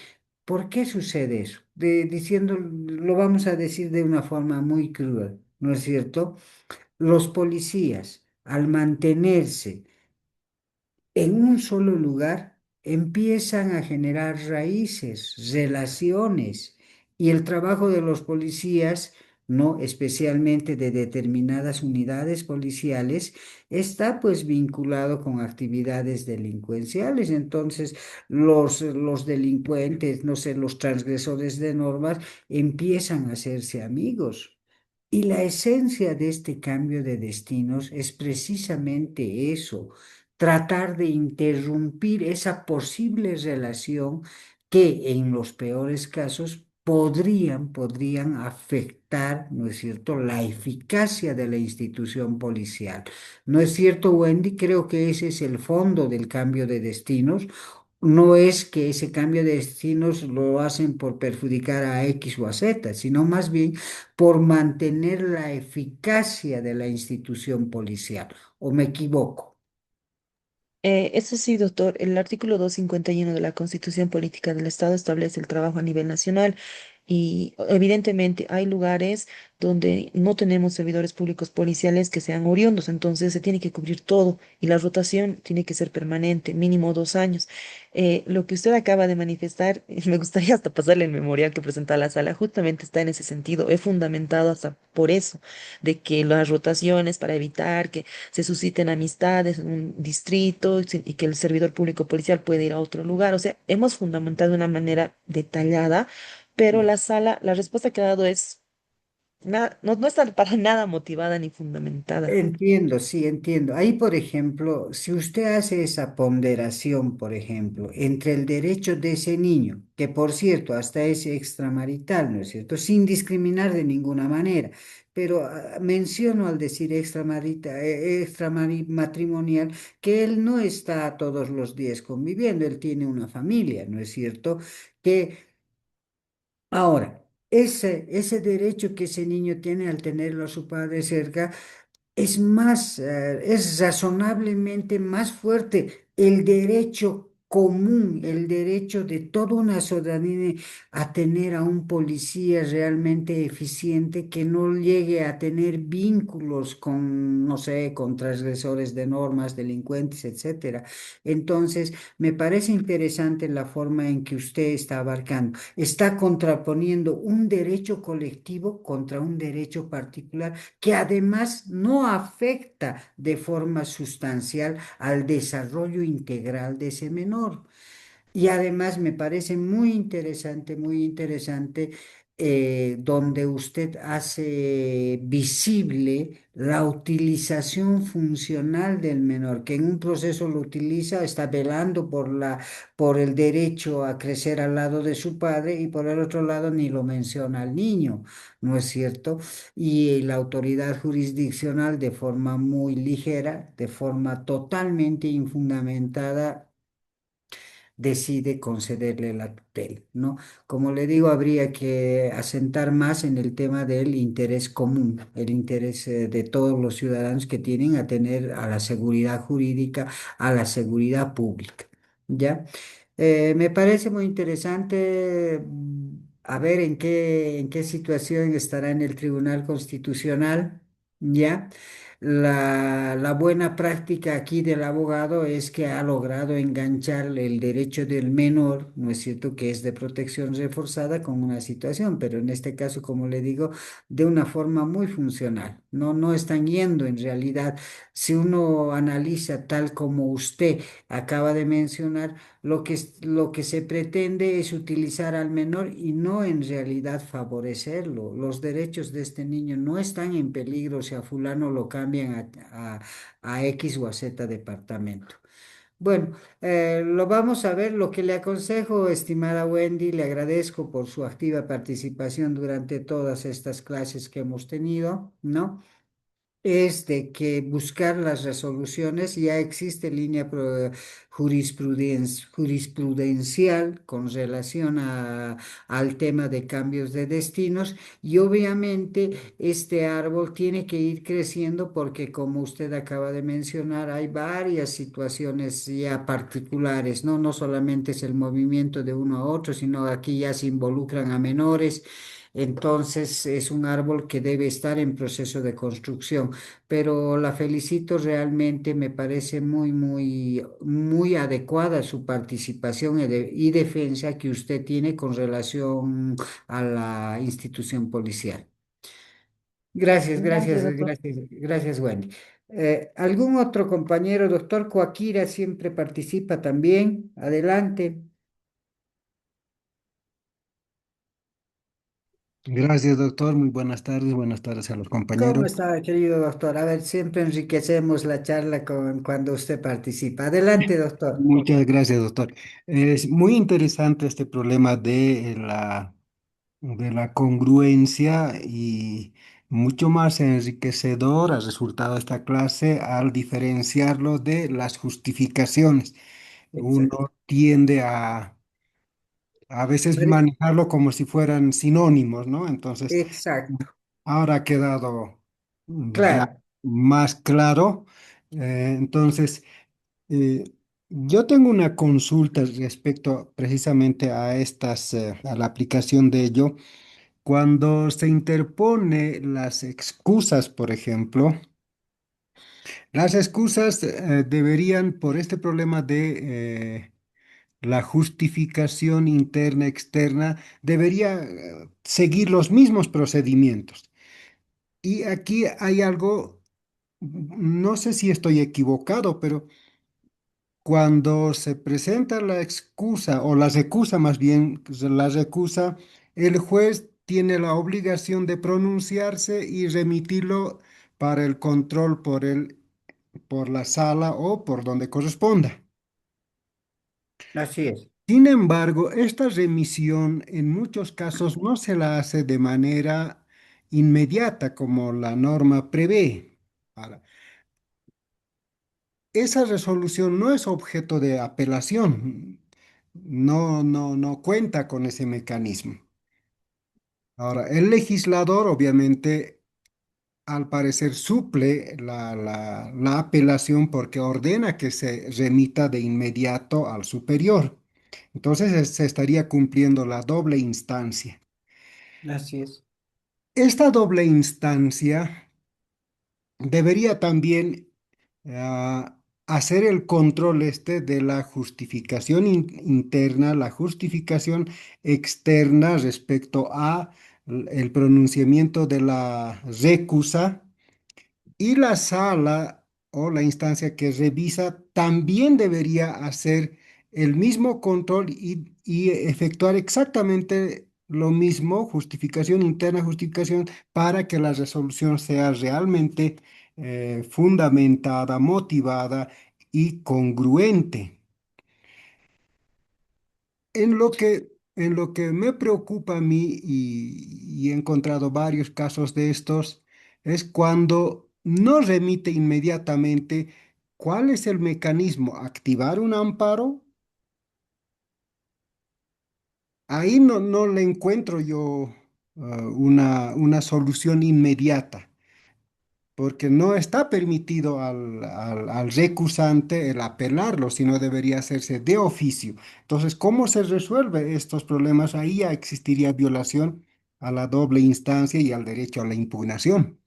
¿Por qué sucede eso? Diciendo, lo vamos a decir de una forma muy cruel, ¿no es cierto? Los policías, al mantenerse en un solo lugar, empiezan a generar raíces, relaciones, y el trabajo de los policías, no especialmente de determinadas unidades policiales, está pues vinculado con actividades delincuenciales. Entonces, los delincuentes, no sé, los transgresores de normas, empiezan a hacerse amigos. Y la esencia de este cambio de destinos es precisamente eso, tratar de interrumpir esa posible relación que en los peores casos podrían afectar, ¿no es cierto?, la eficacia de la institución policial. ¿No es cierto, Wendy? Creo que ese es el fondo del cambio de destinos. No es que ese cambio de destinos lo hacen por perjudicar a X o a Z, sino más bien por mantener la eficacia de la institución policial. ¿O me equivoco? Eso sí, doctor. El artículo 251 de la Constitución Política del Estado establece el trabajo a nivel nacional y evidentemente hay lugares donde no tenemos servidores públicos policiales que sean oriundos, entonces se tiene que cubrir todo y la rotación tiene que ser permanente, mínimo 2 años. Lo que usted acaba de manifestar, me gustaría hasta pasarle el memorial que presenta la sala, justamente está en ese sentido. He fundamentado hasta por eso, de que las rotaciones para evitar que se susciten amistades en un distrito y que el servidor público policial puede ir a otro lugar. O sea, hemos fundamentado de una manera detallada, pero la sala, la respuesta que ha dado es nada, no, no está para nada motivada ni fundamentada. Entiendo, sí, entiendo. Ahí, por ejemplo, si usted hace esa ponderación, por ejemplo, entre el derecho de ese niño, que por cierto, hasta es extramarital, ¿no es cierto? Sin discriminar de ninguna manera, pero menciono al decir extramatrimonial que él no está todos los días conviviendo, él tiene una familia, ¿no es cierto? Que ahora, ese derecho que ese niño tiene al tenerlo a su padre cerca, es razonablemente más fuerte el derecho común, el derecho de toda una ciudadanía a tener a un policía realmente eficiente que no llegue a tener vínculos con, no sé, con transgresores de normas, delincuentes, etcétera. Entonces, me parece interesante la forma en que usted está abarcando. Está contraponiendo un derecho colectivo contra un derecho particular que además no afecta de forma sustancial al desarrollo integral de ese menor. Y además me parece muy interesante, donde usted hace visible la utilización funcional del menor, que en un proceso lo utiliza, está velando por el derecho a crecer al lado de su padre y por el otro lado ni lo menciona al niño, ¿no es cierto? Y la autoridad jurisdiccional de forma muy ligera, de forma totalmente infundamentada, decide concederle la tutela, ¿no? Como le digo, habría que asentar más en el tema del interés común, el interés de todos los ciudadanos que tienen a tener a la seguridad jurídica, a la seguridad pública, ¿ya? Me parece muy interesante, a ver en qué situación estará en el Tribunal Constitucional, ¿ya? La buena práctica aquí del abogado es que ha logrado enganchar el derecho del menor, ¿no es cierto?, que es de protección reforzada con una situación, pero en este caso, como le digo, de una forma muy funcional. No, no están yendo en realidad. Si uno analiza tal como usted acaba de mencionar, lo que se pretende es utilizar al menor y no en realidad favorecerlo. Los derechos de este niño no están en peligro si a fulano lo cambian a X o a Z departamento. Bueno, lo vamos a ver. Lo que le aconsejo, estimada Wendy, le agradezco por su activa participación durante todas estas clases que hemos tenido, ¿no? Es de que buscar las resoluciones, ya existe línea jurisprudencial con relación al tema de cambios de destinos y obviamente este árbol tiene que ir creciendo porque como usted acaba de mencionar, hay varias situaciones ya particulares, ¿no? No solamente es el movimiento de uno a otro, sino aquí ya se involucran a menores. Entonces es un árbol que debe estar en proceso de construcción, pero la felicito realmente, me parece muy adecuada su participación y defensa que usted tiene con relación a la institución policial. Gracias, doctor. Gracias, Wendy. ¿Algún otro compañero, doctor Coaquira, siempre participa también? Adelante. Gracias, doctor. Muy buenas tardes a los ¿Cómo compañeros. está, querido doctor? A ver, siempre enriquecemos la charla cuando usted participa. Adelante, doctor. Muchas gracias, doctor. Es muy interesante este problema de la congruencia y mucho más enriquecedor ha resultado esta clase al diferenciarlo de las justificaciones. Exacto. Uno tiende a veces Vale. manejarlo como si fueran sinónimos, ¿no? Entonces, Exacto. ahora ha quedado ya Claro. más claro. Entonces, eh, yo tengo una consulta respecto precisamente a a la aplicación de ello. Cuando se interpone las excusas, por ejemplo, las excusas deberían, por este problema de la justificación interna, externa, debería seguir los mismos procedimientos. Y aquí hay algo, no sé si estoy equivocado, pero cuando se presenta la excusa o la recusa más bien, la recusa, el juez tiene la obligación de pronunciarse y remitirlo para el control por la sala o por donde corresponda. Así es. Sin embargo, esta remisión en muchos casos no se la hace de manera inmediata como la norma prevé. Ahora, esa resolución no es objeto de apelación, no cuenta con ese mecanismo. Ahora, el legislador obviamente al parecer suple la apelación porque ordena que se remita de inmediato al superior. Entonces se estaría cumpliendo la doble instancia. Así es. Esta doble instancia debería también hacer el control este de la justificación interna, la justificación externa respecto a el pronunciamiento de la recusa y la sala o la instancia que revisa también debería hacer el mismo control y efectuar exactamente lo mismo, justificación interna, justificación, para que la resolución sea realmente fundamentada, motivada y congruente. En lo que me preocupa a mí, y he encontrado varios casos de estos, es cuando no remite inmediatamente. ¿Cuál es el mecanismo? ¿Activar un amparo? Ahí no le encuentro yo una solución inmediata, porque no está permitido al recusante el apelarlo, sino debería hacerse de oficio. Entonces, ¿cómo se resuelve estos problemas? Ahí ya existiría violación a la doble instancia y al derecho a la impugnación.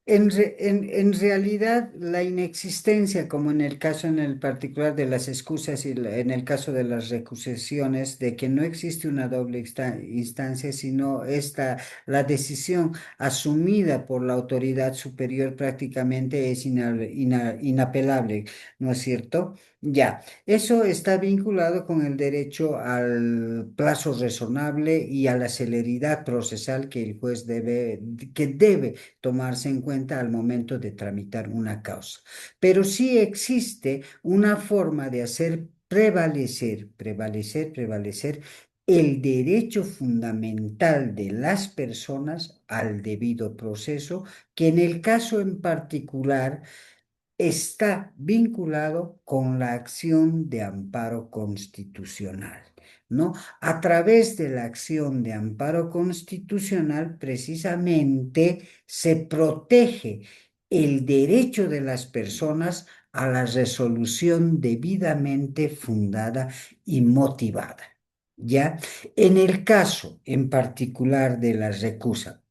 En realidad, la inexistencia, como en el caso en el particular de las excusas y en el caso de las recusaciones, de que no existe una doble instancia, sino la decisión asumida por la autoridad superior prácticamente es inapelable, ¿no es cierto? Ya, eso está vinculado con el derecho al plazo razonable y a la celeridad procesal que el juez debe tomarse en cuenta al momento de tramitar una causa. Pero sí existe una forma de hacer prevalecer el derecho fundamental de las personas al debido proceso, que en el caso en particular está vinculado con la acción de amparo constitucional, ¿no? A través de la acción de amparo constitucional, precisamente se protege el derecho de las personas a la resolución debidamente fundada y motivada. ¿Ya? En el caso en particular de la recusa,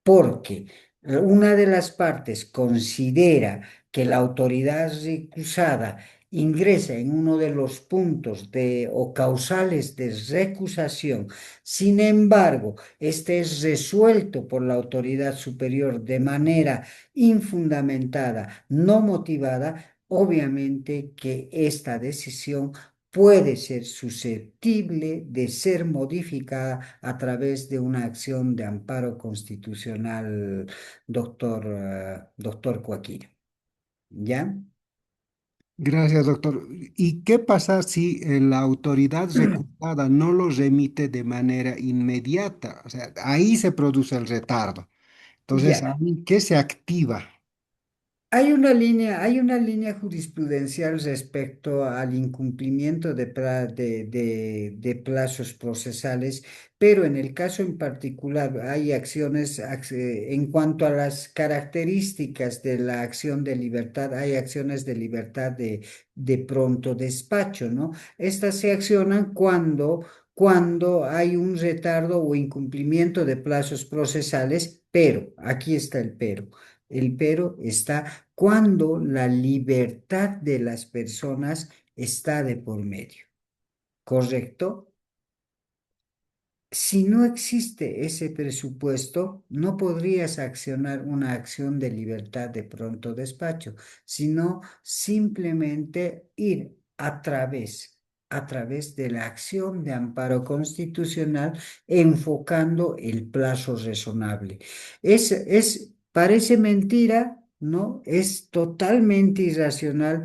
porque una de las partes considera que la autoridad recusada ingresa en uno de los puntos o causales de recusación. Sin embargo, este es resuelto por la autoridad superior de manera infundamentada, no motivada. Obviamente que esta decisión puede ser susceptible de ser modificada a través de una acción de amparo constitucional, doctor Coaquino. ¿Ya? Gracias, doctor. ¿Y qué pasa si la autoridad recusada no lo remite de manera inmediata? O sea, ahí se produce el retardo. Entonces, Ya. ahí, ¿qué se activa? Hay una línea jurisprudencial respecto al incumplimiento de plazos procesales, pero en el caso en particular hay en cuanto a las características de la acción de libertad, hay acciones de libertad de pronto despacho, ¿no? Estas se accionan cuando hay un retardo o incumplimiento de plazos procesales, pero, aquí está el pero. El pero está cuando la libertad de las personas está de por medio, ¿correcto? Si no existe ese presupuesto, no podrías accionar una acción de libertad de pronto despacho, sino simplemente ir a través de la acción de amparo constitucional, enfocando el plazo razonable. Parece mentira, ¿no? Es totalmente irracional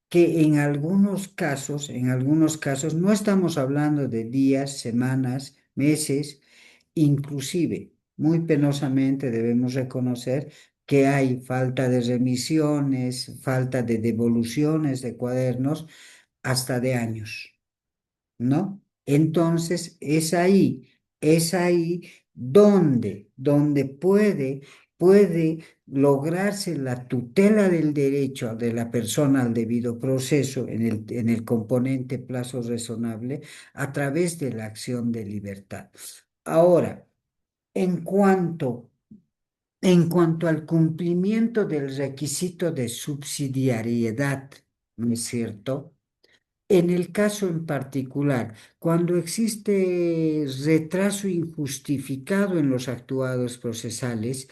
que en algunos casos, no estamos hablando de días, semanas, meses, inclusive, muy penosamente debemos reconocer que hay falta de remisiones, falta de devoluciones de cuadernos, hasta de años. ¿No? Entonces es ahí donde puede lograrse la tutela del derecho de la persona al debido proceso en el componente plazo razonable a través de la acción de libertad. Ahora, en cuanto, en cuanto al cumplimiento del requisito de subsidiariedad, ¿no es cierto? En el caso en particular, cuando existe retraso injustificado en los actuados procesales,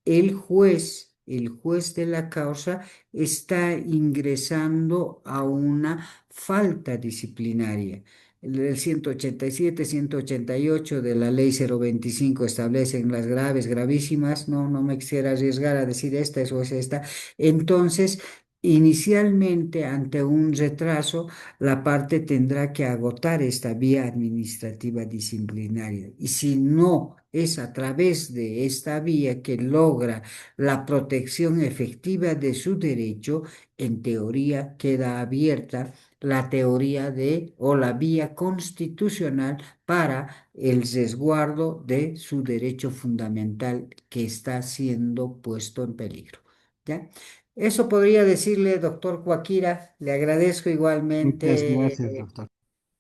el juez de la causa está ingresando a una falta disciplinaria. El 187, 188 de la ley 025 establecen las graves, gravísimas, no me quisiera arriesgar a decir esta, eso es esta. Entonces, inicialmente, ante un retraso, la parte tendrá que agotar esta vía administrativa disciplinaria. Y si no es a través de esta vía que logra la protección efectiva de su derecho, en teoría queda abierta la teoría de o la vía constitucional para el resguardo de su derecho fundamental que está siendo puesto en peligro. ¿Ya? Eso podría decirle, doctor Joaquira, le agradezco Muchas gracias, igualmente, doctor.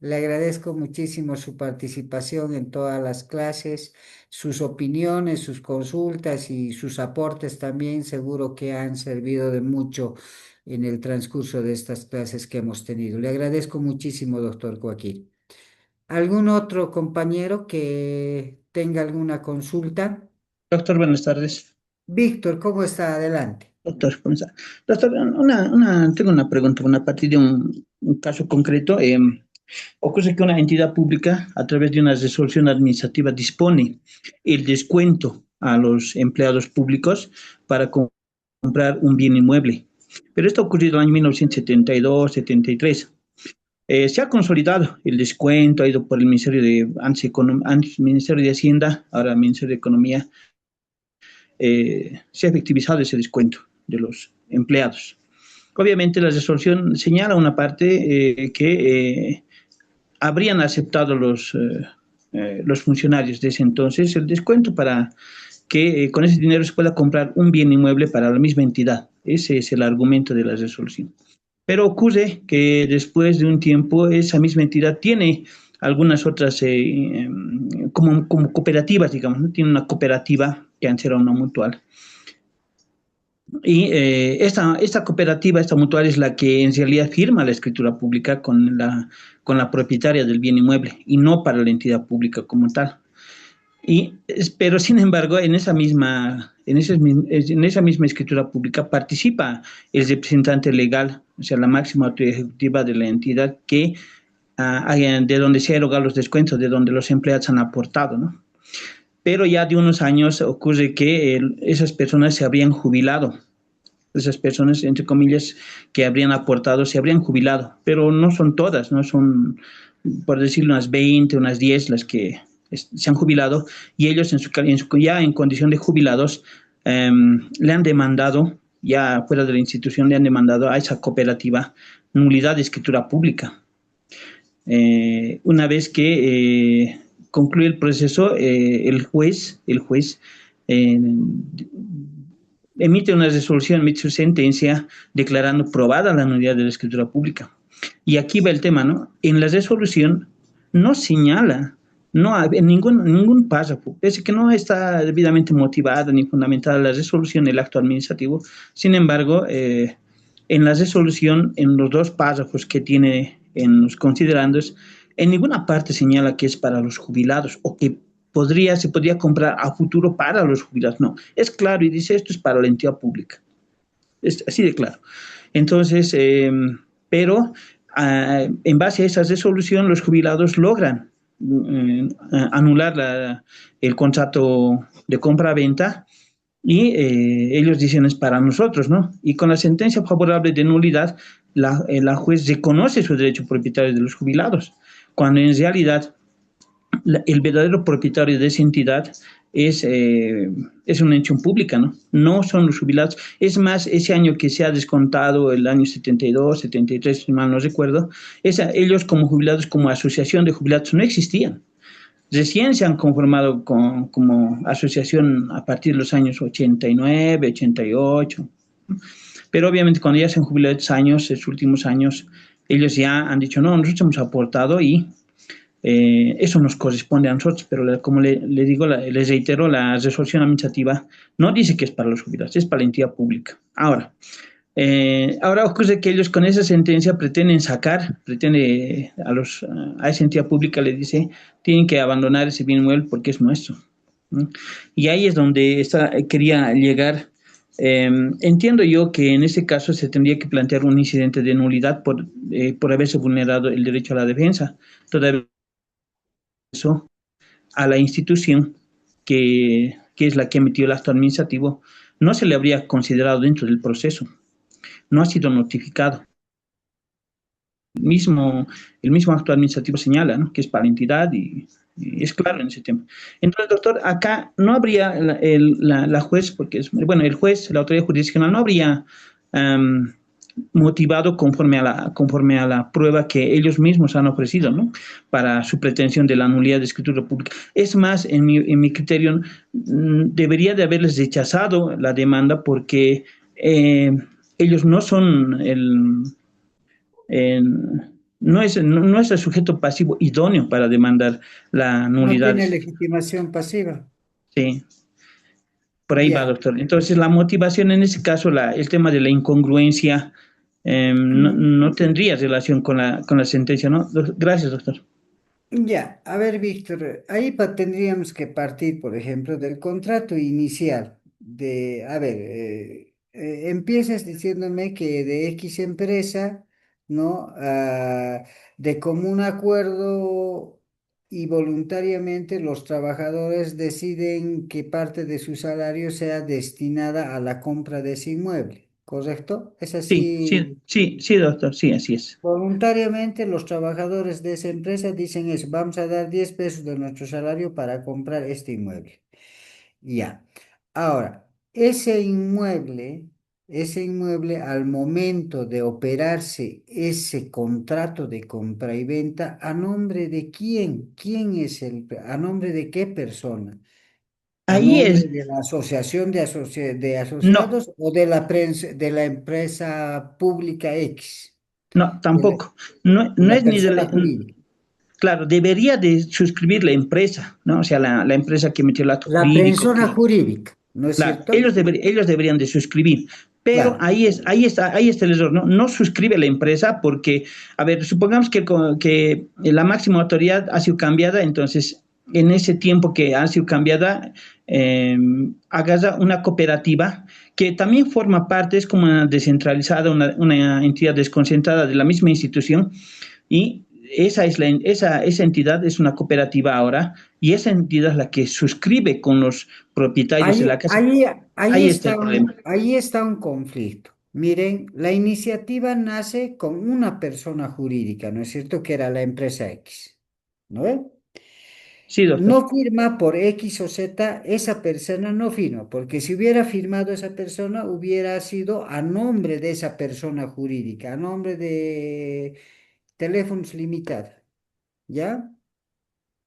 le agradezco muchísimo su participación en todas las clases, sus opiniones, sus consultas y sus aportes también, seguro que han servido de mucho en el transcurso de estas clases que hemos tenido. Le agradezco muchísimo, doctor Joaquín. ¿Algún otro compañero que tenga alguna consulta? Doctor, buenas tardes. Víctor, ¿cómo está? Adelante. Doctor, ¿cómo está? Doctor, tengo una pregunta, a partir de un caso concreto. Ocurre que una entidad pública, a través de una resolución administrativa, dispone el descuento a los empleados públicos para comprar un bien inmueble. Pero esto ha ocurrido en el año 1972, 73. Se ha consolidado el descuento, ha ido por el antes Ministerio de Hacienda, ahora Ministerio de Economía. Se ha efectivizado ese descuento de los empleados. Obviamente la resolución señala una parte que habrían aceptado los funcionarios de ese entonces el descuento para que con ese dinero se pueda comprar un bien inmueble para la misma entidad. Ese es el argumento de la resolución. Pero ocurre que después de un tiempo esa misma entidad tiene algunas otras como cooperativas, digamos, ¿no? Tiene una cooperativa que antes era una mutual. Y esta cooperativa, esta mutual, es la que en realidad firma la escritura pública con la propietaria del bien inmueble y no para la entidad pública como tal. Pero sin embargo, en esa misma escritura pública participa el representante legal, o sea, la máxima autoridad ejecutiva de la entidad que de donde se erogan los descuentos, de donde los empleados han aportado, ¿no? Pero ya de unos años ocurre que esas personas se habrían jubilado. Esas personas, entre comillas, que habrían aportado, se habrían jubilado, pero no son todas, no son, por decirlo, unas 20, unas 10 las que se han jubilado, y ellos ya en condición de jubilados le han demandado, ya fuera de la institución, le han demandado a esa cooperativa nulidad de escritura pública. Una vez que concluye el proceso, el juez emite una resolución, emite su sentencia declarando probada la nulidad de la escritura pública. Y aquí va el tema, ¿no? En la resolución no señala, no hay en ningún párrafo, pese que no está debidamente motivada ni fundamentada la resolución del acto administrativo. Sin embargo, en la resolución, en los 2 párrafos que tiene en los considerandos, en ninguna parte señala que es para los jubilados o que se podría comprar a futuro para los jubilados. No, es claro y dice esto es para la entidad pública. Es así de claro. Entonces, pero en base a esa resolución, los jubilados logran anular el contrato de compra-venta y ellos dicen es para nosotros, ¿no? Y con la sentencia favorable de nulidad, la juez reconoce su derecho propietario de los jubilados, cuando en realidad el verdadero propietario de esa entidad es una entidad pública, ¿no? No son los jubilados. Es más, ese año que se ha descontado, el año 72, 73, si mal no recuerdo, ellos como jubilados, como asociación de jubilados, no existían. Recién se han conformado como asociación a partir de los años 89, 88. Pero obviamente cuando ya se han jubilado estos años, estos últimos años, ellos ya han dicho, no, nosotros hemos aportado y eso nos corresponde a nosotros, pero como le digo, les reitero, la resolución administrativa no dice que es para los jubilados, es para la entidad pública. Ahora ocurre que ellos con esa sentencia pretende a esa entidad pública le dice, tienen que abandonar ese bien inmueble porque es nuestro, ¿no? Y ahí es donde quería llegar. Entiendo yo que en este caso se tendría que plantear un incidente de nulidad por haberse vulnerado el derecho a la defensa. Todavía eso a la institución que es la que emitió el acto administrativo, no se le habría considerado dentro del proceso, no ha sido notificado. El mismo acto administrativo señala, ¿no?, que es para la entidad y es claro en ese tema. Entonces, doctor, acá no habría la juez, porque el juez, la autoridad jurisdiccional no habría motivado conforme a la prueba que ellos mismos han ofrecido, ¿no?, para su pretensión de la nulidad de escritura pública. Es más, en mi criterio, debería de haberles rechazado la demanda porque ellos no son no es el sujeto pasivo idóneo para demandar la No nulidad. tiene legitimación pasiva. Sí, por ahí va, doctor. Entonces, la motivación en ese caso, el tema de la incongruencia, no tendría relación con la sentencia, ¿no? Gracias, doctor. Ya, a ver, Víctor, ahí tendríamos que partir, por ejemplo, del contrato inicial. A ver, empiezas diciéndome que de X empresa, ¿no? De común acuerdo y voluntariamente los trabajadores deciden que parte de su salario sea destinada a la compra de ese inmueble, ¿correcto? ¿Es Sí, así? sí, doctor, sí, así es. Voluntariamente los trabajadores de esa empresa dicen eso, vamos a dar 10 pesos de nuestro salario para comprar este inmueble. Ya. Ahora, ese inmueble al momento de operarse ese contrato de compra y venta, ¿a nombre de quién? ¿A nombre de qué persona? ¿A Ahí nombre es, de la asociación de no, asociados o de la empresa pública X? no, De la, tampoco. No, de no la es ni de persona jurídica. claro, debería de suscribir la empresa, ¿no? O sea, la empresa que emitió el acto La jurídico, persona jurídica, ¿no es claro, cierto? ellos deberían de suscribir, pero Claro. ahí está el error, ¿no? No suscribe la empresa porque, a ver, supongamos que la máxima autoridad ha sido cambiada, entonces, en ese tiempo que ha sido cambiada, agarra una cooperativa que también forma parte, es como una descentralizada, una entidad desconcentrada de la misma institución, y esa entidad es una cooperativa ahora y esa entidad es la que suscribe con los propietarios de Ahí, la casa. ahí, Ahí está el problema. ahí está un conflicto. Miren, la iniciativa nace con una persona jurídica, ¿no es cierto? Que era la empresa X, ¿no es? Sí, doctor. No firma por X o Z, esa persona no firma, porque si hubiera firmado esa persona, hubiera sido a nombre de esa persona jurídica, a nombre de Teléfonos Limitada, ¿ya?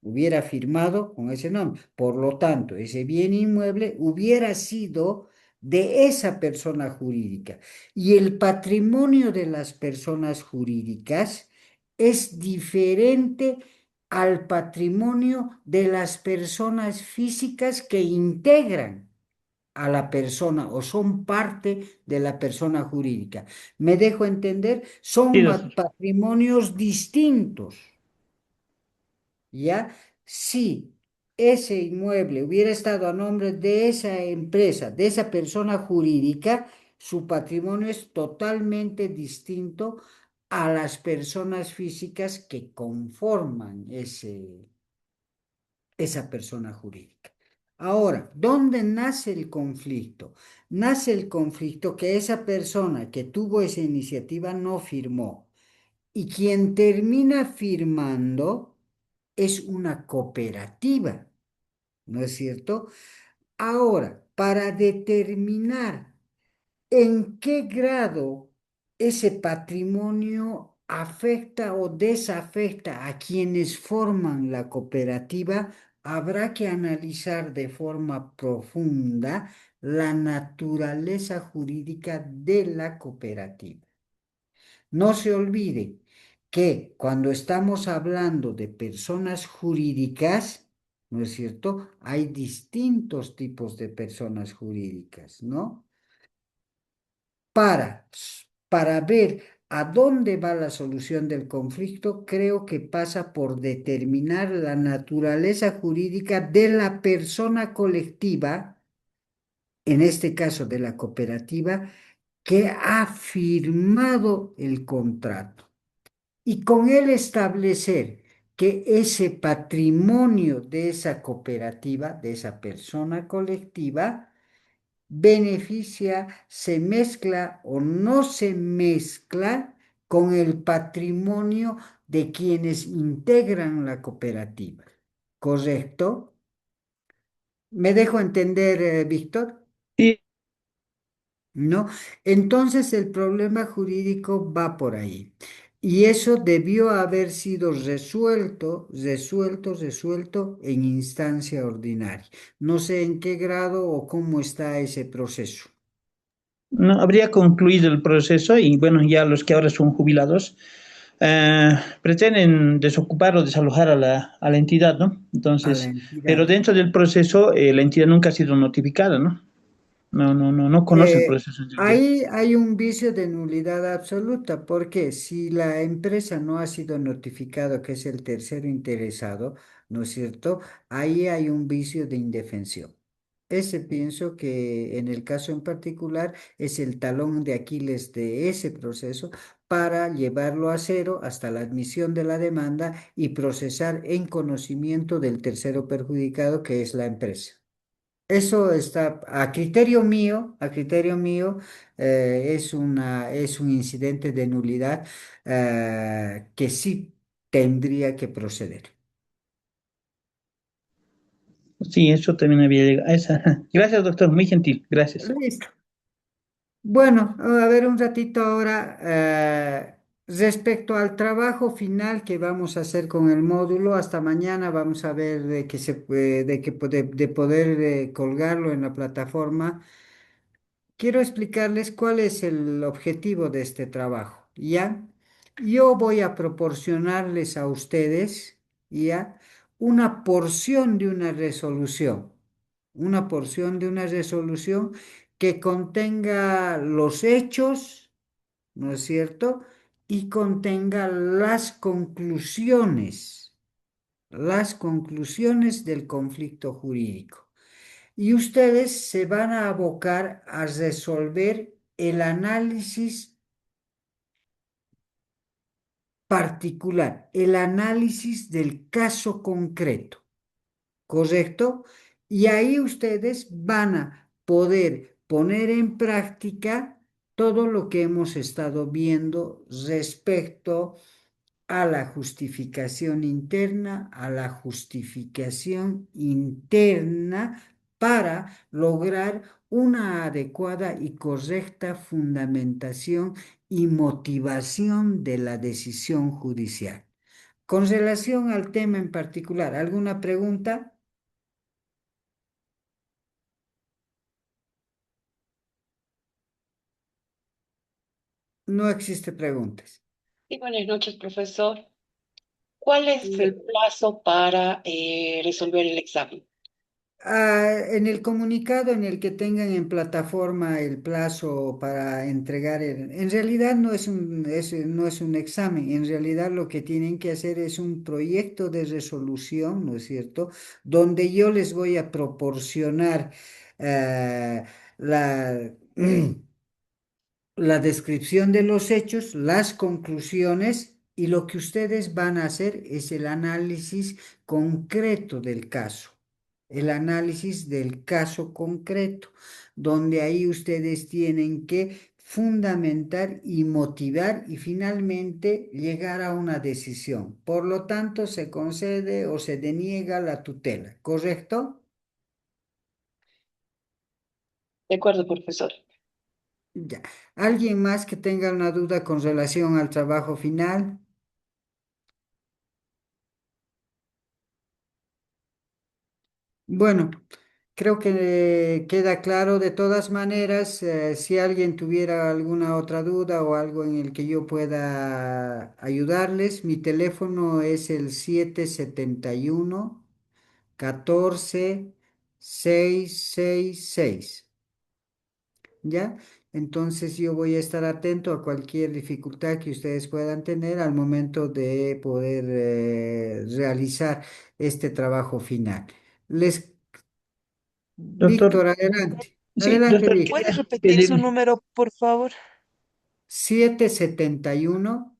Hubiera firmado con ese nombre. Por lo tanto, ese bien inmueble hubiera sido de esa persona jurídica. Y el patrimonio de las personas jurídicas es diferente al patrimonio de las personas físicas que integran a la persona o son parte de la persona jurídica. ¿Me dejo entender? Sí, Son doctor. patrimonios distintos. ¿Ya? Si ese inmueble hubiera estado a nombre de esa empresa, de esa persona jurídica, su patrimonio es totalmente distinto a las personas físicas que conforman esa persona jurídica. Ahora, ¿dónde nace el conflicto? Nace el conflicto que esa persona que tuvo esa iniciativa no firmó. Y quien termina firmando es una cooperativa, ¿no es cierto? Ahora, para determinar en qué grado ese patrimonio afecta o desafecta a quienes forman la cooperativa, habrá que analizar de forma profunda la naturaleza jurídica de la cooperativa. No se olvide que cuando estamos hablando de personas jurídicas, ¿no es cierto? Hay distintos tipos de personas jurídicas, ¿no? Para, para ver a dónde va la solución del conflicto, creo que pasa por determinar la naturaleza jurídica de la persona colectiva, en este caso de la cooperativa, que ha firmado el contrato. Y con él establecer que ese patrimonio de esa cooperativa, de esa persona colectiva, beneficia, se mezcla o no se mezcla con el patrimonio de quienes integran la cooperativa. ¿Correcto? ¿Me dejo entender, Víctor? Sí, ¿No? Entonces el problema jurídico va por ahí. Y eso debió haber sido resuelto en instancia ordinaria. No sé en qué grado o cómo está ese proceso. no, habría concluido el proceso y bueno, ya los que ahora son jubilados pretenden desocupar o desalojar a la entidad, ¿no? A la Entonces, pero entidad. dentro del proceso la entidad nunca ha sido notificada, ¿no? No conoce el proceso en realidad. Ahí hay un vicio de nulidad absoluta, porque si la empresa no ha sido notificado que es el tercero interesado, ¿no es cierto? Ahí hay un vicio de indefensión. Ese pienso que en el caso en particular es el talón de Aquiles de ese proceso para llevarlo a cero hasta la admisión de la demanda y procesar en conocimiento del tercero perjudicado que es la empresa. Eso está a criterio mío, es un incidente de nulidad que sí tendría que proceder. Sí, eso también había llegado. Gracias, doctor, muy gentil, gracias. Listo. Bueno, a ver un ratito ahora respecto al trabajo final que vamos a hacer con el módulo. Hasta mañana vamos a ver de que de poder colgarlo en la plataforma. Quiero explicarles cuál es el objetivo de este trabajo, ¿ya? Yo voy a proporcionarles a ustedes, ¿ya? Una porción de una resolución que contenga los hechos, ¿no es cierto? Y contenga las conclusiones del conflicto jurídico. Y ustedes se van a abocar a resolver el análisis particular, el análisis del caso concreto, ¿correcto? Y ahí ustedes van a poder poner en práctica todo lo que hemos estado viendo respecto a la justificación interna, a la justificación interna para lograr una adecuada y correcta fundamentación y motivación de la decisión judicial. Con relación al tema en particular, ¿alguna pregunta? No existe preguntas. Sí, buenas noches, profesor. ¿Cuál es el plazo para resolver el examen? En el comunicado en el que tengan en plataforma el plazo para entregar en realidad no es un examen, en realidad lo que tienen que hacer es un proyecto de resolución, ¿no es cierto? Donde yo les voy a proporcionar eh, la, la descripción de los hechos, las conclusiones y lo que ustedes van a hacer es el análisis concreto del caso, el análisis del caso concreto, donde ahí ustedes tienen que fundamentar y motivar y finalmente llegar a una decisión. Por lo tanto, se concede o se deniega la tutela, ¿correcto? De acuerdo, profesor. Ya. ¿Alguien más que tenga una duda con relación al trabajo final? Bueno, creo que queda claro. De todas maneras, si alguien tuviera alguna otra duda o algo en el que yo pueda ayudarles, mi teléfono es el 771 14 666. ¿Ya? Entonces yo voy a estar atento a cualquier dificultad que ustedes puedan tener al momento de poder realizar este trabajo final. Les, Doctor, Víctor, adelante. sí, Adelante, doctor, Víctor. ¿Puedes quería repetir su pedirle. número, por favor? 771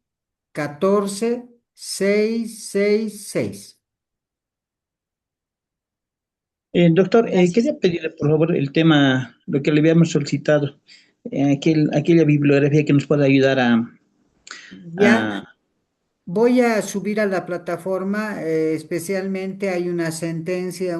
14 666. Doctor, Gracias. quería pedirle, por favor, el tema, lo que le habíamos solicitado, aquella bibliografía que nos pueda ayudar Ya a- voy a subir a la plataforma, especialmente hay una sentencia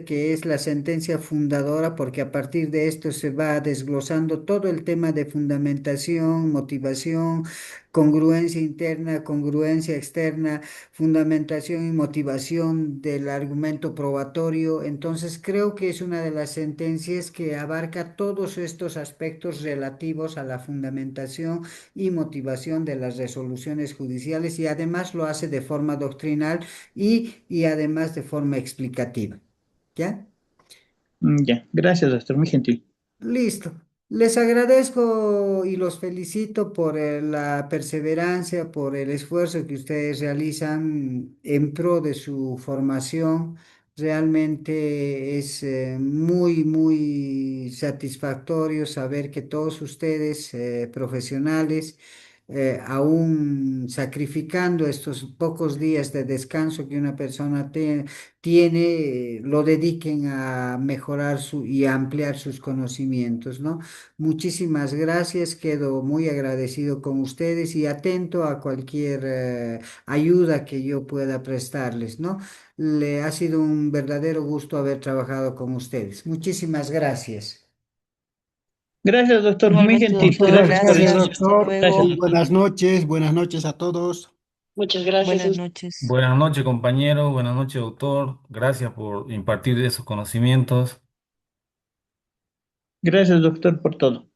que es la sentencia fundadora, porque a partir de esto se va desglosando todo el tema de fundamentación, motivación, congruencia interna, congruencia externa, fundamentación y motivación del argumento probatorio. Entonces creo que es una de las sentencias que abarca todos estos aspectos relativos a la fundamentación y motivación de las resoluciones judiciales y además lo hace de forma doctrinal y además de forma explicativa. ¿Ya? Ya, gracias, doctor, muy gentil. Listo. Les agradezco y los felicito por la perseverancia, por el esfuerzo que ustedes realizan en pro de su formación. Realmente es muy satisfactorio saber que todos ustedes, profesionales, aún sacrificando estos pocos días de descanso que una persona tiene, lo dediquen a mejorar y a ampliar sus conocimientos, ¿no? Muchísimas gracias, quedo muy agradecido con ustedes y atento a cualquier ayuda que yo pueda prestarles, ¿no? Le ha sido un verdadero gusto haber trabajado con ustedes. Muchísimas gracias. Gracias, doctor, muy Igualmente, gentil. Muchas doctor, Gracias por gracias, gracias. eso. Hasta doctor. Gracias, luego. doctor. Buenas noches a todos. Muchas gracias. Buenas noches. Buenas noches, compañero. Buenas noches, doctor. Gracias por impartir esos conocimientos. Gracias, doctor, por todo.